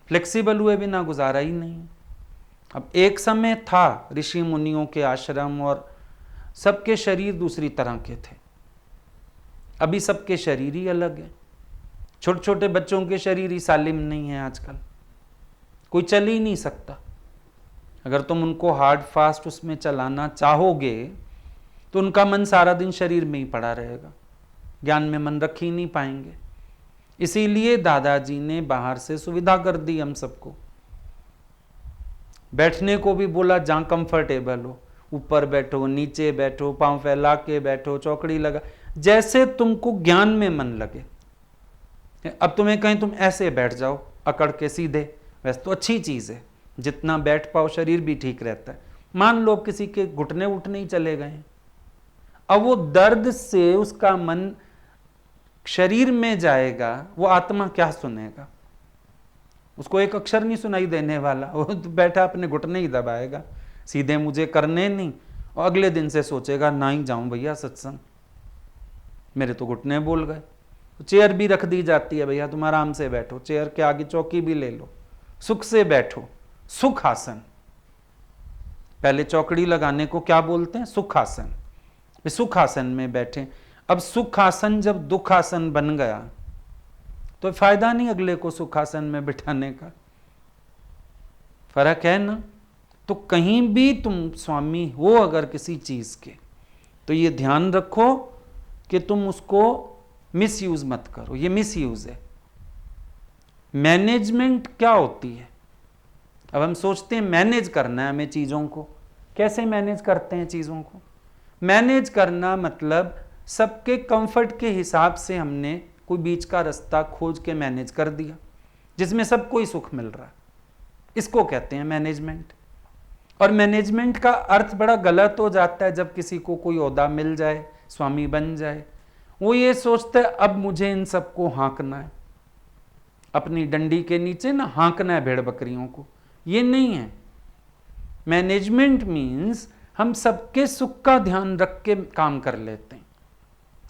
फ्लेक्सिबल हुए बिना गुजारा ही नहीं। अब एक समय था ऋषि मुनियों के आश्रम और सबके शरीर दूसरी तरह के थे, अभी सबके शरीर ही अलग है। छोटे छोटे बच्चों के शरीर ही सालिम नहीं है आजकल, कोई चल ही नहीं सकता। अगर तुम उनको हार्ड फास्ट उसमें चलाना चाहोगे तो उनका मन सारा दिन शरीर में ही पड़ा रहेगा, ज्ञान में मन रख ही नहीं पाएंगे। इसीलिए दादाजी ने बाहर से सुविधा कर दी हम सबको, बैठने को भी बोला जहां कंफर्टेबल हो, ऊपर बैठो नीचे बैठो, पांव फैला के बैठो, चौकड़ी लगा, जैसे तुमको ज्ञान में मन लगे। अब तुम्हें कहें तुम ऐसे बैठ जाओ अकड़ के सीधे, वैसे तो अच्छी चीज है, जितना बैठ पाओ शरीर भी ठीक रहता है। मान लो किसी के घुटने उठने ही चले गए, अब वो दर्द से उसका मन शरीर में जाएगा, वो आत्मा क्या सुनेगा? उसको एक अक्षर नहीं सुनाई देने वाला, वो तो बैठा अपने घुटने ही दबाएगा, सीधे मुझे करने नहीं, और अगले दिन से सोचेगा ना ही जाऊं भैया सत्संग, मेरे तो घुटने बोल गए। तो चेयर भी रख दी जाती है, भैया तुम आराम से बैठो, चेयर के आगे चौकी भी ले लो, सुख से बैठो, सुख आसन। पहले चौकड़ी लगाने को क्या बोलते हैं? सुख आसन। सुख आसन में बैठे। अब सुख आसन जब दुख आसन बन गया तो फायदा नहीं अगले को सुखासन में बिठाने का, फर्क है ना। तो कहीं भी तुम स्वामी हो अगर किसी चीज के, तो ये ध्यान रखो कि तुम उसको मिसयूज मत करो, ये मिसयूज है। मैनेजमेंट क्या होती है? अब हम सोचते हैं मैनेज करना है हमें चीजों को, कैसे मैनेज करते हैं चीजों को? मैनेज करना मतलब सबके कंफर्ट के हिसाब से हमने कोई बीच का रास्ता खोज के मैनेज कर दिया, जिसमें सबको ही सुख मिल रहा है, इसको कहते हैं मैनेजमेंट। और मैनेजमेंट का अर्थ बड़ा गलत हो जाता है जब किसी को कोई ओहदा मिल जाए, स्वामी बन जाए, वो ये सोचता है अब मुझे इन सबको हाँकना है, अपनी डंडी के नीचे ना हाँकना है भेड़ बकरियों को। ये नहीं है। मैनेजमेंट मीन्स हम सबके सुख का ध्यान रख के काम कर लेते हैं,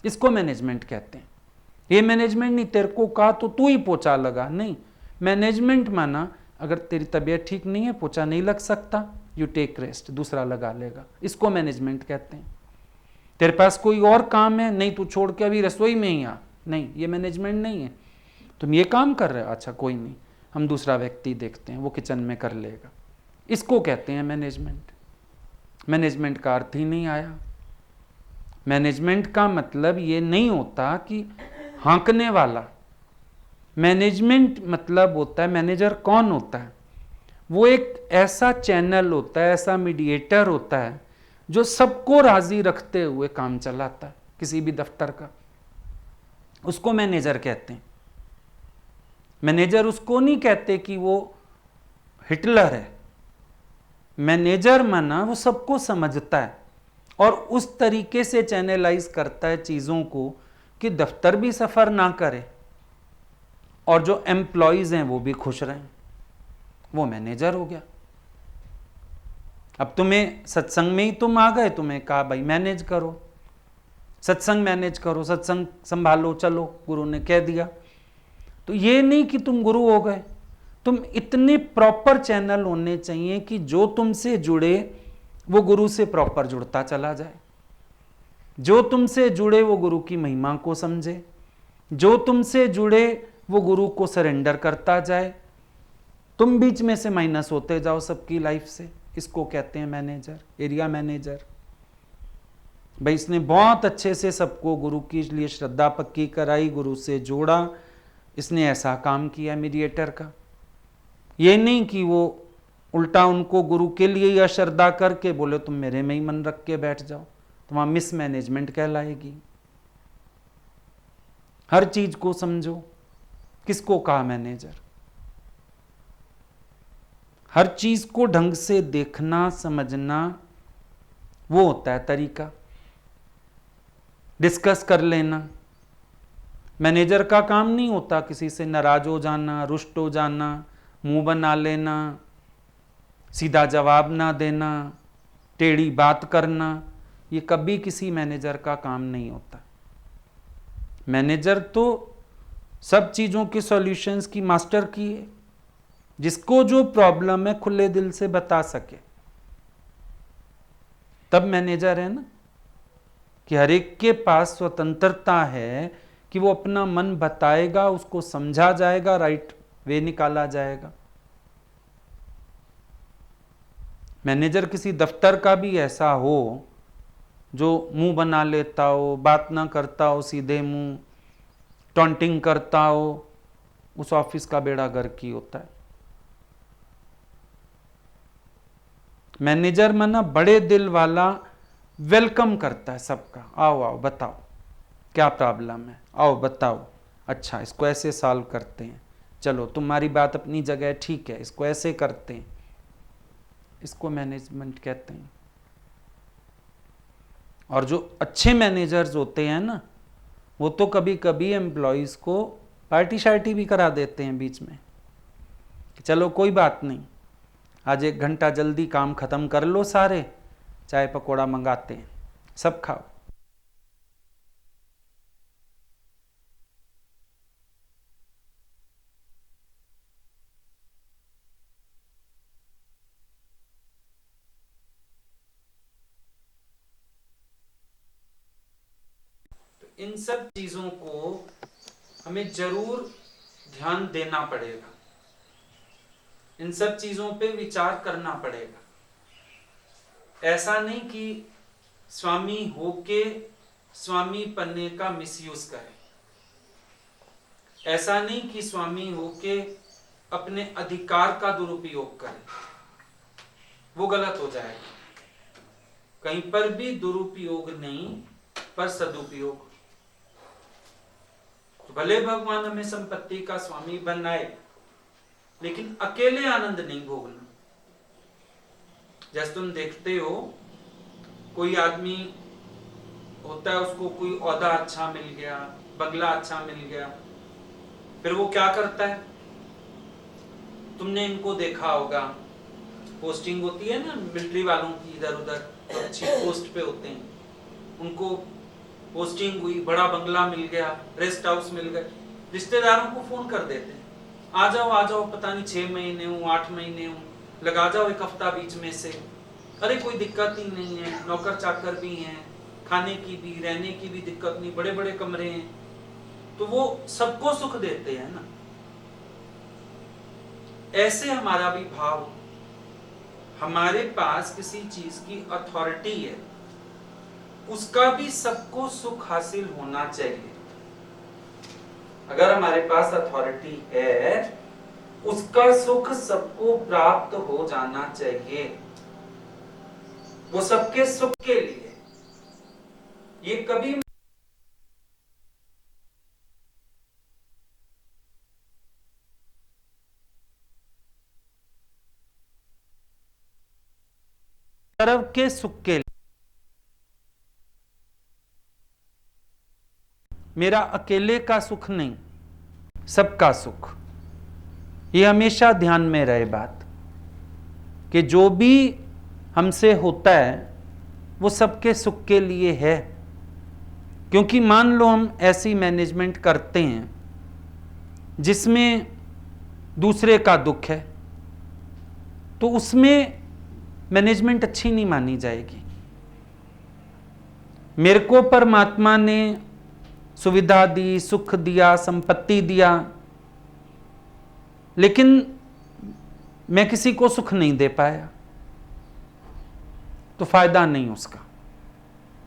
इसको मैनेजमेंट कहते हैं। ये मैनेजमेंट नहीं तेरे को कहा तो तू ही पोछा लगा, नहीं। मैनेजमेंट माना अगर तेरी तबीयत ठीक नहीं है, पोछा नहीं लग सकता, यू टेक रेस्ट, दूसरा लगा लेगा, इसको मैनेजमेंट कहते हैं। तेरे पास कोई और काम है, नहीं तू छोड़ के अभी रसोई में ही आ, नहीं, ये मैनेजमेंट नहीं है। तुम ये काम कर रहे हो, अच्छा कोई नहीं, हम दूसरा व्यक्ति देखते हैं, वो किचन में कर लेगा, इसको कहते हैं मैनेजमेंट। मैनेजमेंट का अर्थ ही नहीं आया। मैनेजमेंट का मतलब ये नहीं होता कि हाँकने वाला। मैनेजमेंट मतलब होता है, मैनेजर कौन होता है? वो एक ऐसा चैनल होता है, ऐसा मीडिएटर होता है जो सबको राजी रखते हुए काम चलाता है किसी भी दफ्तर का, उसको मैनेजर कहते हैं। मैनेजर उसको नहीं कहते कि वो हिटलर है। मैनेजर माना वो सबको समझता है और उस तरीके से चैनलाइज करता है चीज़ों को कि दफ्तर भी सफ़र ना करे और जो एम्प्लॉयज़ हैं वो भी खुश रहें, वो मैनेजर हो गया। अब तुम्हें सत्संग में ही तुम आ गए, तुम्हें कहा भाई मैनेज करो, सत्संग मैनेज करो, सत्संग संभालो, चलो, गुरु ने कह दिया। तो ये नहीं कि तुम गुरु हो गए, तुम इतने प्रॉपर चैनल होने चाहिए कि जो तुमसे जुड़े वो गुरु से प्रॉपर जुड़ता चला जाए, जो तुमसे जुड़े वो गुरु की महिमा को समझे, जो तुमसे जुड़े वो गुरु को सरेंडर करता जाए, तुम बीच में से माइनस होते जाओ सबकी लाइफ से। इसको कहते हैं मैनेजर, एरिया मैनेजर। भाई इसने बहुत अच्छे से सबको गुरु के लिए श्रद्धा पक्की कराई, गुरु से जोड़ा, इसने ऐसा काम किया मीडिएटर का। ये नहीं कि वो उल्टा उनको गुरु के लिए या श्रद्धा करके बोले तुम मेरे में ही मन रख के बैठ जाओ, तो वहां मिसमैनेजमेंट कहलाएगी। हर चीज को समझो। किसको कहा मैनेजर? हर चीज को ढंग से देखना समझना वो होता है तरीका। डिस्कस कर लेना। मैनेजर का काम नहीं होता किसी से नाराज हो जाना, रुष्ट हो जाना, मुंह बना लेना, सीधा जवाब ना देना, टेढ़ी बात करना। ये कभी किसी मैनेजर का काम नहीं होता। मैनेजर तो सब चीजों के सॉल्यूशंस की मास्टर की है। जिसको जो प्रॉब्लम है खुले दिल से बता सके तब मैनेजर है ना। कि हर एक के पास स्वतंत्रता है कि वो अपना मन बताएगा, उसको समझा जाएगा, राइट वे निकाला जाएगा। मैनेजर किसी दफ्तर का भी ऐसा हो जो मुंह बना लेता हो, बात ना करता हो, सीधे मुंह टॉन्टिंग करता हो, उस ऑफिस का बेड़ा गर्क ही होता है। मैनेजर माना बड़े दिल वाला, वेलकम करता है सबका। आओ आओ बताओ क्या प्रॉब्लम है, आओ बताओ, अच्छा इसको ऐसे सॉल्व करते हैं, चलो तुम्हारी बात अपनी जगह ठीक है, इसको ऐसे करते हैं। इसको मैनेजमेंट कहते हैं। और जो अच्छे मैनेजर्स होते हैं ना, वो तो कभी कभी एम्प्लॉयज़ को पार्टी शार्टी भी करा देते हैं बीच में कि चलो कोई बात नहीं, आज 1 घंटा जल्दी काम खत्म कर लो, सारे चाय पकौड़ा मंगाते हैं, सब खाओ। तो इन सब चीजों को हमें जरूर ध्यान देना पड़ेगा। इन सब चीजों पे विचार करना पड़ेगा। ऐसा नहीं कि स्वामी होके स्वामी बनने का मिसयूज करें। ऐसा नहीं कि स्वामी होके अपने अधिकार का दुरुपयोग करें, वो गलत हो जाएगा। कहीं पर भी दुरुपयोग नहीं, पर सदुपयोग। तो भले भगवान हमें संपत्ति का स्वामी बनाए, लेकिन अकेले आनंद नहीं भोगना। जैसे तुम देखते हो, कोई आदमी होता है, उसको कोई ओहदा अच्छा मिल गया, बंगला अच्छा मिल गया, फिर वो क्या करता है? तुमने इनको देखा होगा, पोस्टिंग होती है ना मिलिट्री वालों की, इधर उधर तो अच्छी पोस्ट पे होते हैं, उनको पोस्टिंग हुई, बड़ा बंगला मिल गया, रेस्ट हाउस मिल गए, रिश्तेदारों को फोन कर देते हैं, आ जाओ, पता नहीं 6 महीने हूँ, 8 महीने हूँ, लगा जाओ 1 हफ्ता बीच में से। अरे कोई दिक्कत ही नहीं है, नौकर चाकर भी हैं, खाने की भी रहने की भी दिक्कत नहीं, बड़े बड़े कमरे हैं। तो वो सबको सुख देते हैं ना। ऐसे हमारा भी भाव, हमारे पास किसी चीज की अथॉरिटी है, उसका भी सबको सुख हासिल होना चाहिए। अगर हमारे पास अथॉरिटी है, उसका सुख सबको प्राप्त हो जाना चाहिए। वो सबके सुख के लिए। ये कभी तरफ के सुख के लिए, मेरा अकेले का सुख नहीं, सबका सुख। ये हमेशा ध्यान में रहे बात, कि जो भी हमसे होता है वो सबके सुख के लिए है। क्योंकि मान लो हम ऐसी मैनेजमेंट करते हैं जिसमें दूसरे का दुख है, तो उसमें मैनेजमेंट अच्छी नहीं मानी जाएगी। मेरे को परमात्मा ने सुविधा दी, सुख दिया, संपत्ति दिया, लेकिन मैं किसी को सुख नहीं दे पाया, तो फायदा नहीं उसका।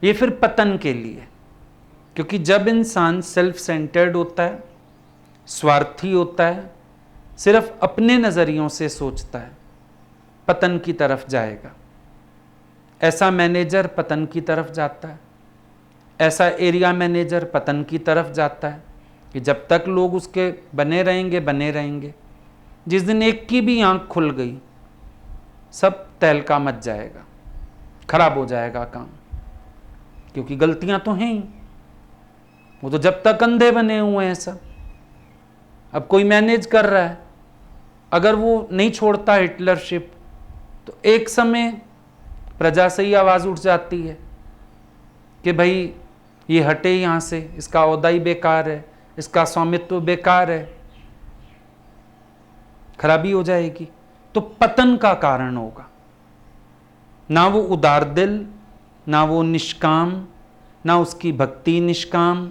ये फिर पतन के लिए। क्योंकि जब इंसान सेल्फ सेंटर्ड होता है, स्वार्थी होता है, सिर्फ अपने नजरियों से सोचता है, पतन की तरफ जाएगा। ऐसा मैनेजर पतन की तरफ जाता है, ऐसा एरिया मैनेजर पतन की तरफ जाता है कि जब तक लोग उसके बने रहेंगे। जिस दिन एक की भी आंख खुल गई, सब तहलका मच जाएगा, खराब हो जाएगा काम, क्योंकि गलतियां तो हैं ही। वो तो जब तक अंधे बने हुए हैं सब। अब कोई मैनेज कर रहा है, अगर वो नहीं छोड़ता हिटलरशिप, तो एक समय प्रजा से ही आवाज उठ जाती है कि भाई ये हटे यहां से, इसका ओहदा ही बेकार है, इसका स्वामित्व बेकार है, खराबी हो जाएगी। तो पतन का कारण होगा। ना वो उदार दिल, ना वो निष्काम, ना उसकी भक्ति निष्काम,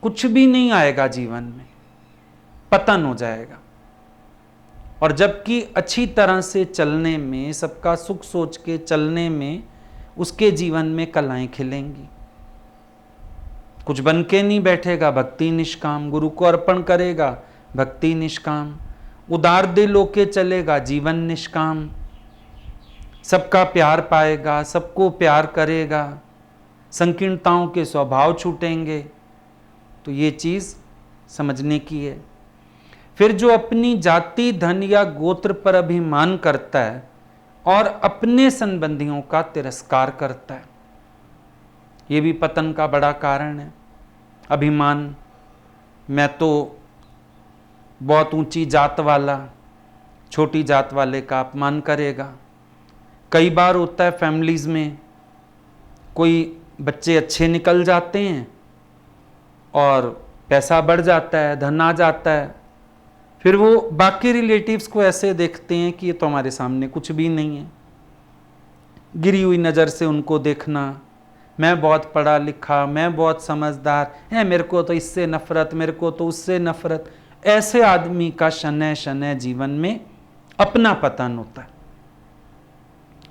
कुछ भी नहीं आएगा जीवन में, पतन हो जाएगा। और जबकि अच्छी तरह से चलने में, सबका सुख सोच के चलने में, उसके जीवन में कलाएं खिलेंगी। कुछ बन के नहीं बैठेगा, भक्ति निष्काम, गुरु को अर्पण करेगा, भक्ति निष्काम, उदार दिल होके चलेगा, जीवन निष्काम, सबका प्यार पाएगा, सबको प्यार करेगा, संकीर्णताओं के स्वभाव छूटेंगे। तो ये चीज समझने की है। फिर जो अपनी जाति, धन या गोत्र पर अभिमान करता है और अपने संबंधियों का तिरस्कार करता है, ये भी पतन का बड़ा कारण है। अभिमान, मैं तो बहुत ऊंची जात वाला, छोटी जात वाले का अपमान करेगा। कई बार होता है फैमिलीज में, कोई बच्चे अच्छे निकल जाते हैं और पैसा बढ़ जाता है, धन आ जाता है, फिर वो बाकी रिलेटिव्स को ऐसे देखते हैं कि ये तो हमारे सामने कुछ भी नहीं है। गिरी हुई नज़र से उनको देखना, मैं बहुत पढ़ा लिखा, मैं बहुत समझदार है, मेरे को तो इससे नफरत, मेरे को तो उससे नफरत। ऐसे आदमी का शनै शनै जीवन में अपना पतन होता है।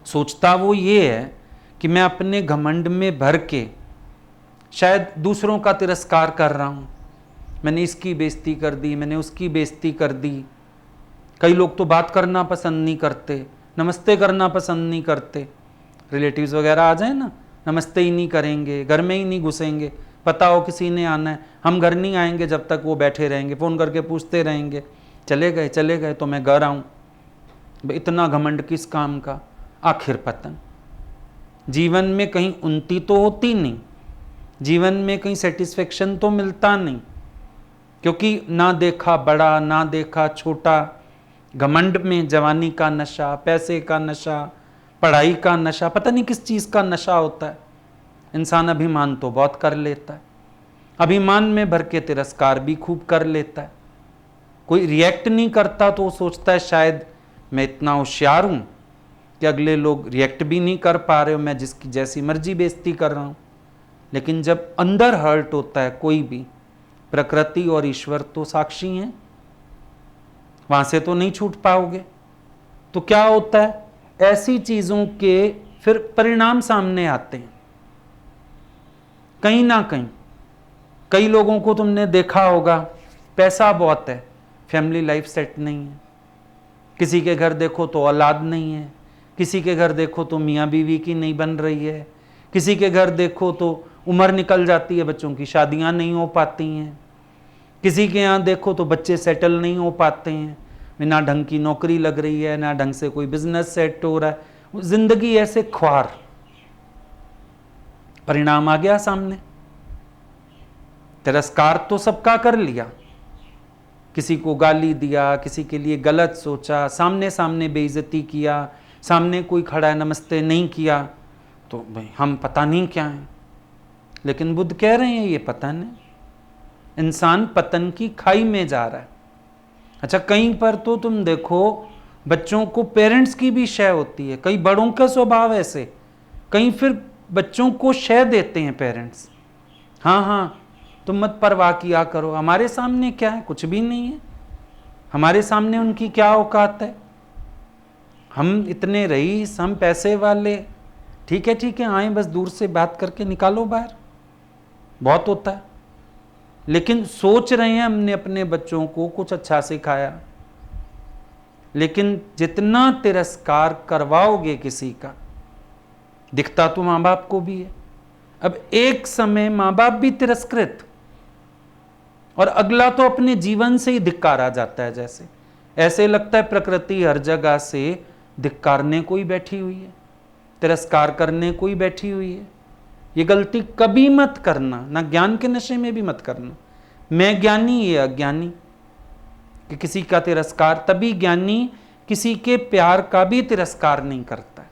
सोचता वो ये है कि मैं अपने घमंड में भर के शायद दूसरों का तिरस्कार कर रहा हूं, मैंने इसकी बेइज्जती कर दी, मैंने उसकी बेइज्जती कर दी। कई लोग तो बात करना पसंद नहीं करते, नमस्ते करना पसंद नहीं करते। रिलेटिव्स वगैरह आ जाए ना, नमस्ते ही नहीं करेंगे, घर में ही नहीं घुसेंगे, पता हो किसी ने आना है, हम घर नहीं आएंगे जब तक वो बैठे रहेंगे, फ़ोन करके पूछते रहेंगे, चले गए तो मैं घर आऊँ। इतना घमंड किस काम का? आखिर पतन। जीवन में कहीं उन्नति तो होती नहीं, जीवन में कहीं सेटिस्फेक्शन तो मिलता नहीं, क्योंकि ना देखा बड़ा, ना देखा छोटा, घमंड में जवानी का नशा, पैसे का नशा, पढ़ाई का नशा, पता नहीं किस चीज़ का नशा होता है। इंसान अभिमान तो बहुत कर लेता है, अभिमान में भर के तिरस्कार भी खूब कर लेता है। कोई रिएक्ट नहीं करता तो वो सोचता है शायद मैं इतना होशियार हूँ कि अगले लोग रिएक्ट भी नहीं कर पा रहे हो, मैं जिसकी जैसी मर्जी बेइज्जती कर रहा हूँ। लेकिन जब अंदर हर्ट होता है कोई भी, प्रकृति और ईश्वर तो साक्षी हैं, वहाँ से तो नहीं छूट पाओगे। तो क्या होता है, ऐसी चीज़ों के फिर परिणाम सामने आते हैं कहीं ना कहीं। कई लोगों को तुमने देखा होगा, पैसा बहुत है, फैमिली लाइफ सेट नहीं है। किसी के घर देखो तो औलाद नहीं है, किसी के घर देखो तो मियाँ बीवी की नहीं बन रही है, किसी के घर देखो तो उम्र निकल जाती है, बच्चों की शादियाँ नहीं हो पाती हैं, किसी के यहाँ देखो तो बच्चे सेटल नहीं हो पाते हैं, ना ढंग की नौकरी लग रही है, ना ढंग से कोई बिजनेस सेट हो रहा है, जिंदगी ऐसे ख्वार। परिणाम आ गया सामने। तिरस्कार तो सबका कर लिया, किसी को गाली दिया, किसी के लिए गलत सोचा, सामने सामने बेइज्जती किया, सामने कोई खड़ा है नमस्ते नहीं किया, तो भाई हम पता नहीं क्या हैं। लेकिन बुद्ध कह रहे हैं ये पतन है, इंसान पतन की खाई में जा रहा है। अच्छा, कहीं पर तो तुम देखो बच्चों को पेरेंट्स की भी शय होती है, कई बड़ों का स्वभाव ऐसे, कहीं फिर बच्चों को शय देते हैं पेरेंट्स। हाँ हाँ तुम मत परवाह किया करो, हमारे सामने क्या है, कुछ भी नहीं है, हमारे सामने उनकी क्या औकात है, हम इतने रईस, हम पैसे वाले, ठीक है आए बस दूर से बात करके निकालो बाहर, बहुत होता है। लेकिन सोच रहे हैं हमने अपने बच्चों को कुछ अच्छा सिखाया, लेकिन जितना तिरस्कार करवाओगे किसी का, दिखता तो माँ बाप को भी है। अब एक समय माँ बाप भी तिरस्कृत और अगला तो अपने जीवन से ही धिक्कारा जाता है। जैसे ऐसे लगता है प्रकृति हर जगह से धिक्कारने को ही बैठी हुई है, तिरस्कार करने को ही बैठी हुई है। ये गलती कभी मत करना, ना ज्ञान के नशे में भी मत करना। मैं ज्ञानी, ये अज्ञानी, कि किसी का तिरस्कार, तभी ज्ञानी किसी के प्यार का भी तिरस्कार नहीं करता है।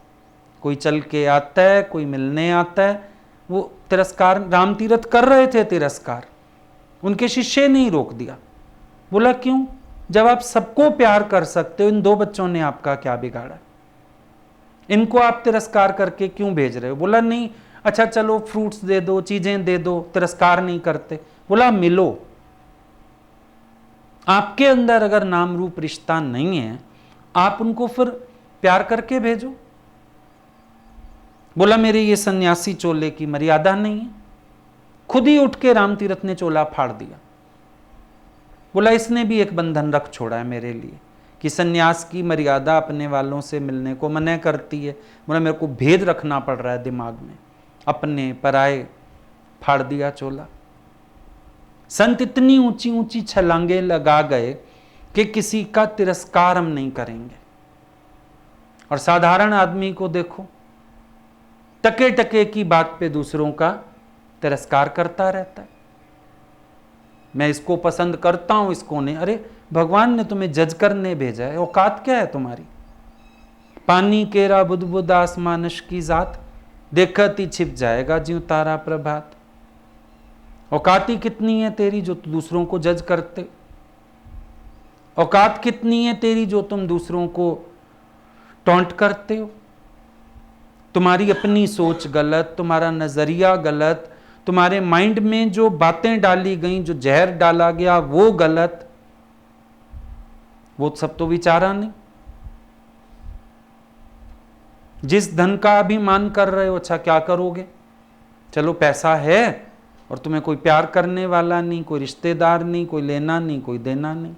कोई चल के आता है, कोई मिलने आता है, वो तिरस्कार, राम तीरथ कर रहे थे तिरस्कार, उनके शिष्य ने ही रोक दिया। बोला क्यों? जब आप सबको प्यार कर सकते हो, इन 2 बच्चों ने आपका क्या बिगाड़ा? इनको आप तिरस्कार करके क्यों भेज रहे हो? बोला नहीं, अच्छा चलो फ्रूट्स दे दो, चीजें दे दो, तिरस्कार नहीं करते। बोला मिलो। आपके अंदर अगर नाम रूप रिश्ता नहीं है, आप उनको फिर प्यार करके भेजो। बोला मेरे ये सन्यासी चोले की मर्यादा नहीं है। खुद ही उठ के राम तीरथ ने चोला फाड़ दिया। बोला इसने भी एक बंधन रख छोड़ा है मेरे लिए कि सन्यास की मर्यादा अपने वालों से मिलने को मना करती है। बोला मेरे को भेद रखना पड़ रहा है दिमाग में, अपने पराए, फाड़ दिया चोला। संत इतनी ऊंची ऊंची छलांगे लगा गए कि किसी का तिरस्कार हम नहीं करेंगे। और साधारण आदमी को देखो, टके टके की बात पे दूसरों का तिरस्कार करता रहता है। मैं इसको पसंद करता हूं, इसको नहीं। अरे भगवान ने तुम्हें जज करने भेजा है, औकात क्या है तुम्हारी? पानी केरा बुदबुद आसमानश की जात, देखत ही छिप जाएगा ज्यों तारा प्रभात। औकात ही कितनी है तेरी जो दूसरों को जज करते? औकात कितनी है तेरी जो तुम दूसरों को टॉन्ट करते हो? तुम्हारी अपनी सोच गलत, तुम्हारा नजरिया गलत, तुम्हारे माइंड में जो बातें डाली गई, जो जहर डाला गया वो गलत। वो सब तो विचारा नहीं। जिस धन का अभिमान कर रहे हो, अच्छा क्या करोगे? चलो पैसा है और तुम्हें कोई प्यार करने वाला नहीं, कोई रिश्तेदार नहीं, कोई लेना नहीं, कोई देना नहीं,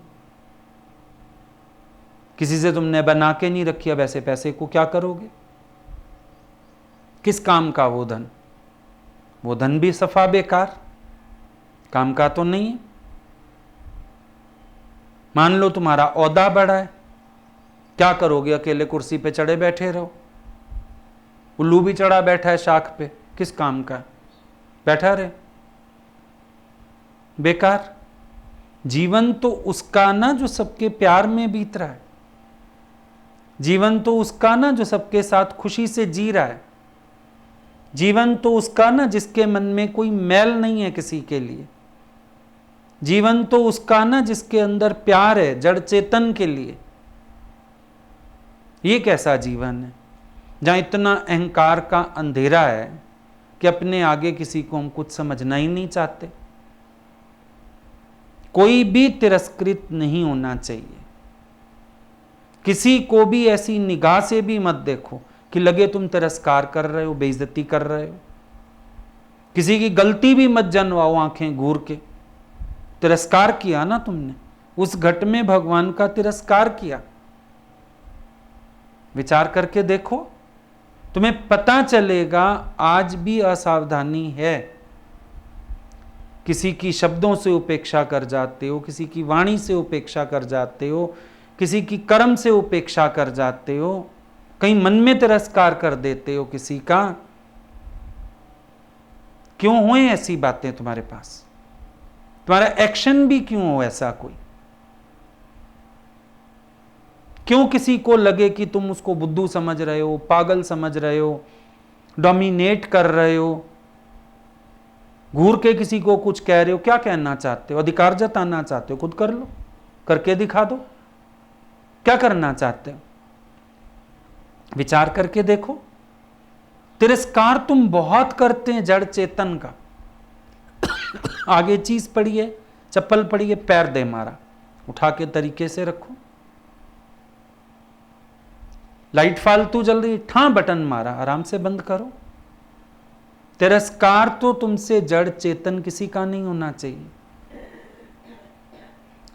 किसी से तुमने बना के नहीं रखी, अब ऐसे पैसे को क्या करोगे? किस काम का वो धन? वो धन भी सफा बेकार, काम का तो नहीं है। मान लो तुम्हारा औदा बड़ा है, क्या करोगे? अकेले कुर्सी पे चढ़े बैठे रहो। उल्लू भी चढ़ा बैठा है शाख पे, किस काम का? बैठा रहे, बेकार। जीवन तो उसका ना जो सबके प्यार में बीत रहा है। जीवन तो उसका ना जो सबके साथ खुशी से जी रहा है। जीवन तो उसका ना जिसके मन में कोई मैल नहीं है किसी के लिए। जीवन तो उसका ना जिसके अंदर प्यार है जड़ चेतन के लिए। ये कैसा जीवन है जहां इतना अहंकार का अंधेरा है कि अपने आगे किसी को हम कुछ समझना ही नहीं चाहते। कोई भी तिरस्कृत नहीं होना चाहिए। किसी को भी ऐसी निगाह से भी मत देखो कि लगे तुम तिरस्कार कर रहे हो, बेइज्जती कर रहे हो। किसी की गलती भी मत जनवाओ आंखें घूर के। तिरस्कार किया ना तुमने, उस घट में भगवान का तिरस्कार किया। विचार करके देखो, तुम्हें पता चलेगा आज भी असावधानी है। किसी की शब्दों से उपेक्षा कर जाते हो, किसी की वाणी से उपेक्षा कर जाते हो, किसी की कर्म से उपेक्षा कर जाते हो, कहीं मन में तिरस्कार कर देते हो किसी का। क्यों हुए ऐसी बातें तुम्हारे पास? तुम्हारा एक्शन भी क्यों हो ऐसा कोई? क्यों किसी को लगे कि तुम उसको बुद्धू समझ रहे हो, पागल समझ रहे हो, डोमिनेट कर रहे हो, घूर के किसी को कुछ कह रहे हो? क्या कहना चाहते हो? अधिकार जताना चाहते हो? खुद कर लो, करके दिखा दो। क्या करना चाहते हो? विचार करके देखो। तिरस्कार तुम बहुत करते हैं जड़ चेतन का। आगे चीज पड़ी है, चप्पल पड़ी है, पैर दे मारा, उठा के तरीके से रखो। लाइट फालतू जल रही, ठा बटन मारा, आराम से बंद करो। तिरस्कार तो तुमसे जड़ चेतन किसी का नहीं होना चाहिए।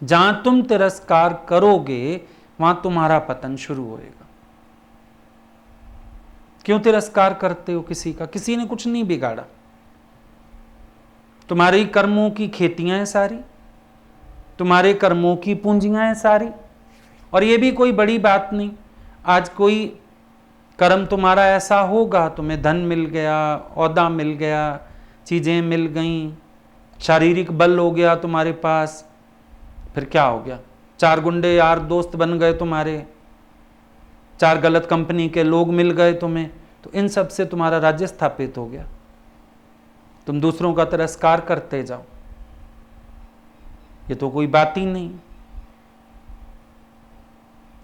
जहां तुम तिरस्कार करोगे वहां तुम्हारा पतन शुरू होएगा। क्यों तिरस्कार करते हो किसी का? किसी ने कुछ नहीं बिगाड़ा, तुम्हारे कर्मों की खेतियां हैं सारी, तुम्हारे कर्मों की पूंजियां हैं सारी। और ये भी कोई बड़ी बात नहीं, आज कोई कर्म तुम्हारा ऐसा होगा, तुम्हें धन मिल गया, ओहदा मिल गया, चीजें मिल गईं, शारीरिक बल हो गया तुम्हारे पास, फिर क्या हो गया? 4 गुंडे यार दोस्त बन गए तुम्हारे, 4 गलत कंपनी के लोग मिल गए तुम्हें, तो इन सब से तुम्हारा राज्य स्थापित हो गया। तुम दूसरों का तिरस्कार करते जाओ, ये तो कोई बात ही नहीं,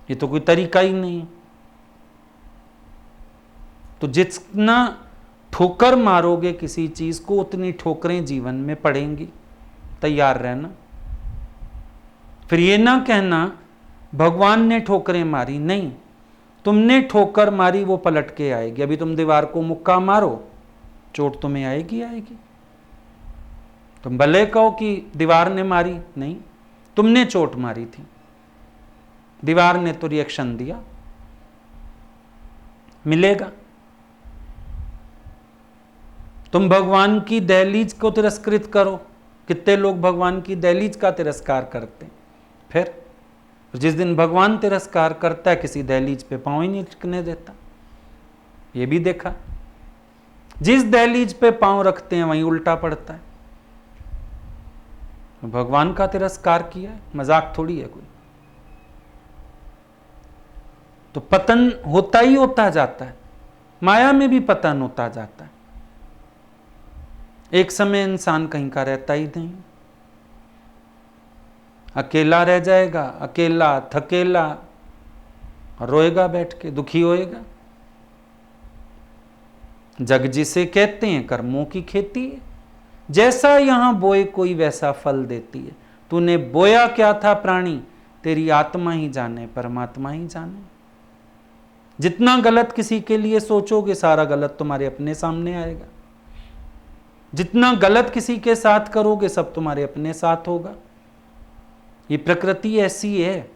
ये तो कोई तरीका ही नहीं। तो जितना ठोकर मारोगे किसी चीज को, उतनी ठोकरें जीवन में पड़ेंगी, तैयार रहना। फिर ये ना कहना भगवान ने ठोकरें मारी, नहीं, तुमने ठोकर मारी वो पलट के आएगी। अभी तुम दीवार को मुक्का मारो, चोट तुम्हें आएगी आएगी। तुम भले कहो कि दीवार ने मारी, नहीं, तुमने चोट मारी थी, दीवार ने तो रिएक्शन दिया, मिलेगा। तुम भगवान की दहलीज को तिरस्कृत करो, कितने लोग भगवान की दहलीज का तिरस्कार करते हैं। फिर जिस दिन भगवान तिरस्कार करता है, किसी दहलीज पे पांव ही नहीं टिकने देता। ये भी देखा, जिस दहलीज पे पांव रखते हैं वहीं उल्टा पड़ता है। भगवान का तिरस्कार किया है, मजाक थोड़ी है कोई। तो पतन होता ही होता जाता है, माया में भी पतन होता जाता है। एक समय इंसान कहीं का रहता ही नहीं, अकेला रह जाएगा, अकेला थकेला, रोएगा बैठ के, दुखी होएगा। जग जिसे कहते हैं कर्मों की खेती है, जैसा यहां बोए कोई वैसा फल देती है। तूने बोया क्या था प्राणी, तेरी आत्मा ही जाने, परमात्मा ही जाने। जितना गलत किसी के लिए सोचोगे, सारा गलत तुम्हारे अपने सामने आएगा। जितना गलत किसी के साथ करोगे, सब तुम्हारे अपने साथ होगा। ये प्रकृति ऐसी है।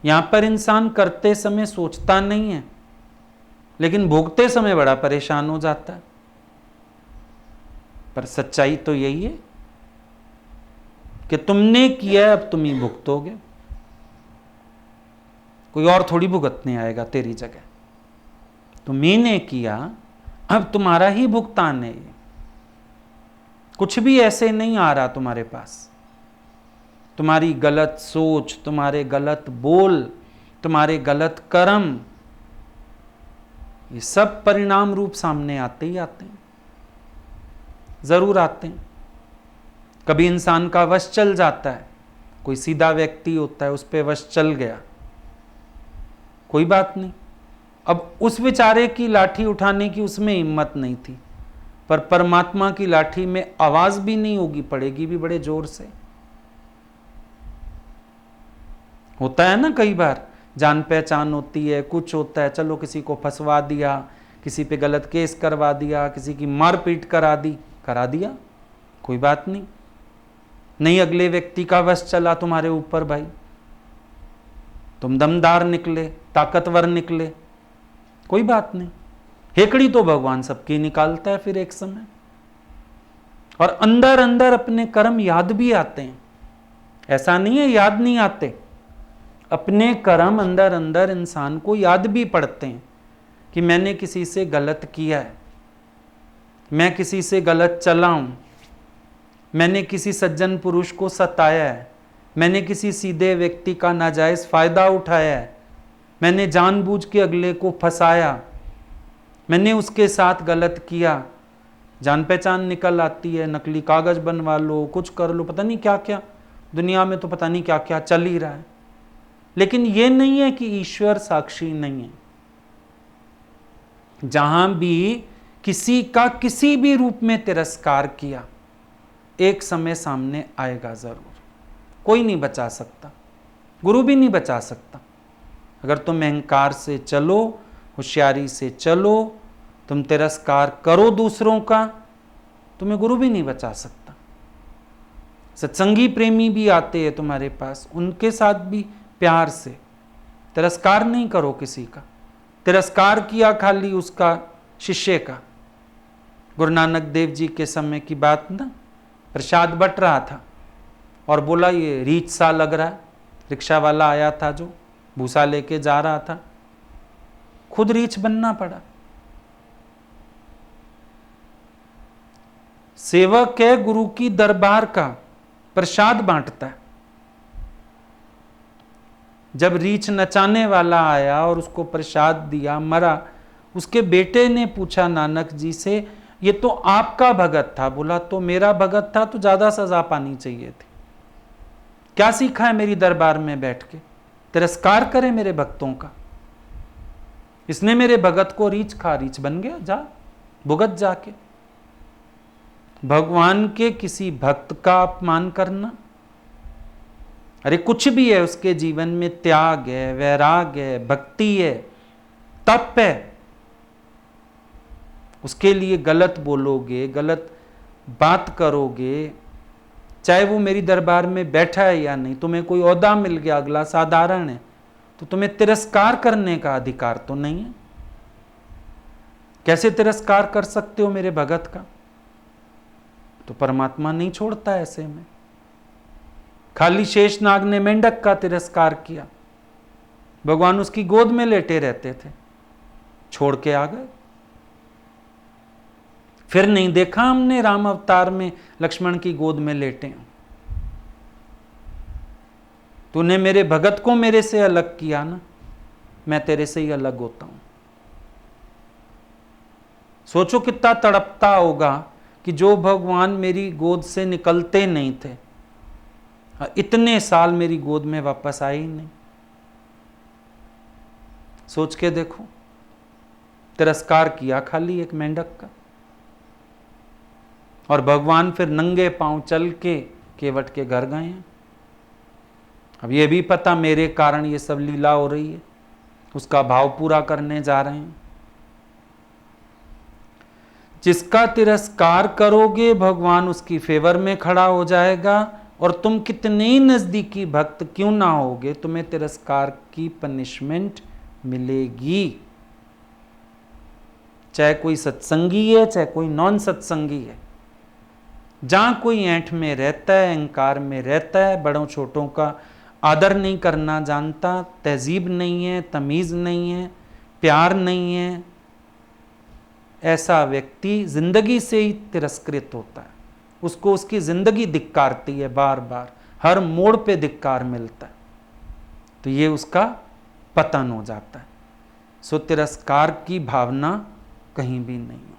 यहां पर इंसान करते समय सोचता नहीं है, लेकिन भोगते समय बड़ा परेशान हो जाता है। पर सच्चाई तो यही है कि तुमने किया, अब तुम ही भुगतोगे, कोई और थोड़ी भुगतने आएगा तेरी जगह। तुम्ही किया, अब तुम्हारा ही भुगतान है। कुछ भी ऐसे नहीं आ रहा तुम्हारे पास। तुम्हारी गलत सोच, तुम्हारे गलत बोल, तुम्हारे गलत कर्म, ये सब परिणाम रूप सामने आते ही आते हैं, जरूर आते हैं। कभी इंसान का वश चल जाता है, कोई सीधा व्यक्ति होता है, उस पर वश चल गया, कोई बात नहीं। अब उस बेचारे की लाठी उठाने की उसमें हिम्मत नहीं थी, पर परमात्मा की लाठी में आवाज भी नहीं होगी, पड़ेगी भी बड़े जोर से। होता है ना, कई बार जान पहचान होती है, कुछ होता है, चलो किसी को फंसवा दिया, किसी पे गलत केस करवा दिया, किसी की मारपीट करा दिया, कोई बात नहीं। नहीं अगले व्यक्ति का वश चला तुम्हारे ऊपर भाई, तुम दमदार निकले, ताकतवर निकले, कोई बात नहीं। हेकड़ी तो भगवान सबकी निकालता है फिर एक समय। और अंदर अंदर अपने कर्म याद भी आते हैं, ऐसा नहीं है याद नहीं आते। अपने कर्म अंदर अंदर इंसान को याद भी पड़ते हैं कि मैंने किसी से गलत किया है, मैं किसी से गलत चला हूं, मैंने किसी सज्जन पुरुष को सताया है, मैंने किसी सीधे व्यक्ति का नाजायज फायदा उठाया है, मैंने जानबूझ के अगले को फंसाया, मैंने उसके साथ गलत किया। जान पहचान निकल आती है, नकली कागज बनवा लो, कुछ कर लो, पता नहीं क्या क्या दुनिया में तो पता नहीं क्या क्या चल ही रहा है। लेकिन यह नहीं है कि ईश्वर साक्षी नहीं है। जहां भी किसी का किसी भी रूप में तिरस्कार किया, एक समय सामने आएगा जरूर। कोई नहीं बचा सकता, गुरु भी नहीं बचा सकता। अगर तुम अहंकार से चलो, होशियारी से चलो, तुम तिरस्कार करो दूसरों का, तुम्हें गुरु भी नहीं बचा सकता। सत्संगी प्रेमी भी आते हैं तुम्हारे पास, उनके साथ भी प्यार से तिरस्कार नहीं करो किसी का। तिरस्कार किया खाली उसका शिष्य का। गुरु नानक देव जी के समय की बात ना, प्रसाद बट रहा था और बोला ये रीछ सा लग रहा है। रिक्शा वाला आया था जो भूसा लेके जा रहा था, खुद रीछ बनना पड़ा। सेवक है गुरु की दरबार का, प्रसाद बांटता है। जब रीछ नचाने वाला आया और उसको प्रसाद दिया, मरा, उसके बेटे ने पूछा नानक जी से, ये तो आपका भगत था। बोला तो मेरा भगत था तो ज्यादा सजा पानी चाहिए थी। क्या सीखा है मेरी दरबार में बैठ के? तिरस्कार करे मेरे भक्तों का। इसने मेरे भगत को रीछ खा, रीछ बन गया, जा भुगत जाके। भगवान के किसी भक्त का अपमान करना, अरे कुछ भी है उसके जीवन में, त्याग है, वैराग है, भक्ति है, तप है, उसके लिए गलत बोलोगे, गलत बात करोगे, चाहे वो मेरी दरबार में बैठा है या नहीं, तुम्हें कोई ओहदा मिल गया, अगला साधारण है, तो तुम्हें तिरस्कार करने का अधिकार तो नहीं है। कैसे तिरस्कार कर सकते हो मेरे भगत का? तो परमात्मा नहीं छोड़ता ऐसे में। खाली शेषनाग ने मेंढक का तिरस्कार किया, भगवान उसकी गोद में लेटे रहते थे, छोड़ के आ गए। फिर नहीं देखा हमने राम अवतार में लक्ष्मण की गोद में लेटे हैं। तूने मेरे भगत को मेरे से अलग किया ना, मैं तेरे से ही अलग होता हूं। सोचो कितना तड़पता होगा कि जो भगवान मेरी गोद से निकलते नहीं थे, इतने साल मेरी गोद में वापस आए ही नहीं। सोच के देखो, तिरस्कार किया खाली एक मेंढक का, और भगवान फिर नंगे पांव चल के केवट के घर गए हैं। अब ये भी पता मेरे कारण ये सब लीला हो रही है, उसका भाव पूरा करने जा रहे हैं। जिसका तिरस्कार करोगे भगवान उसकी फेवर में खड़ा हो जाएगा, और तुम कितने ही नजदीकी भक्त क्यों ना होगे, तुम्हें तिरस्कार की पनिशमेंट मिलेगी। चाहे कोई सत्संगी है, चाहे कोई नॉन सत्संगी है। जहां कोई ऐंठ में रहता है, अहंकार में रहता है, बड़ों छोटों का आदर नहीं करना जानता, तहजीब नहीं है, तमीज नहीं है, प्यार नहीं है, ऐसा व्यक्ति जिंदगी से ही तिरस्कृत होता है। उसको उसकी जिंदगी धिक्कारती है, बार बार हर मोड़ पे धिक्कार मिलता है, तो ये उसका पतन हो जाता है। सो तिरस्कार की भावना कहीं भी नहीं हो।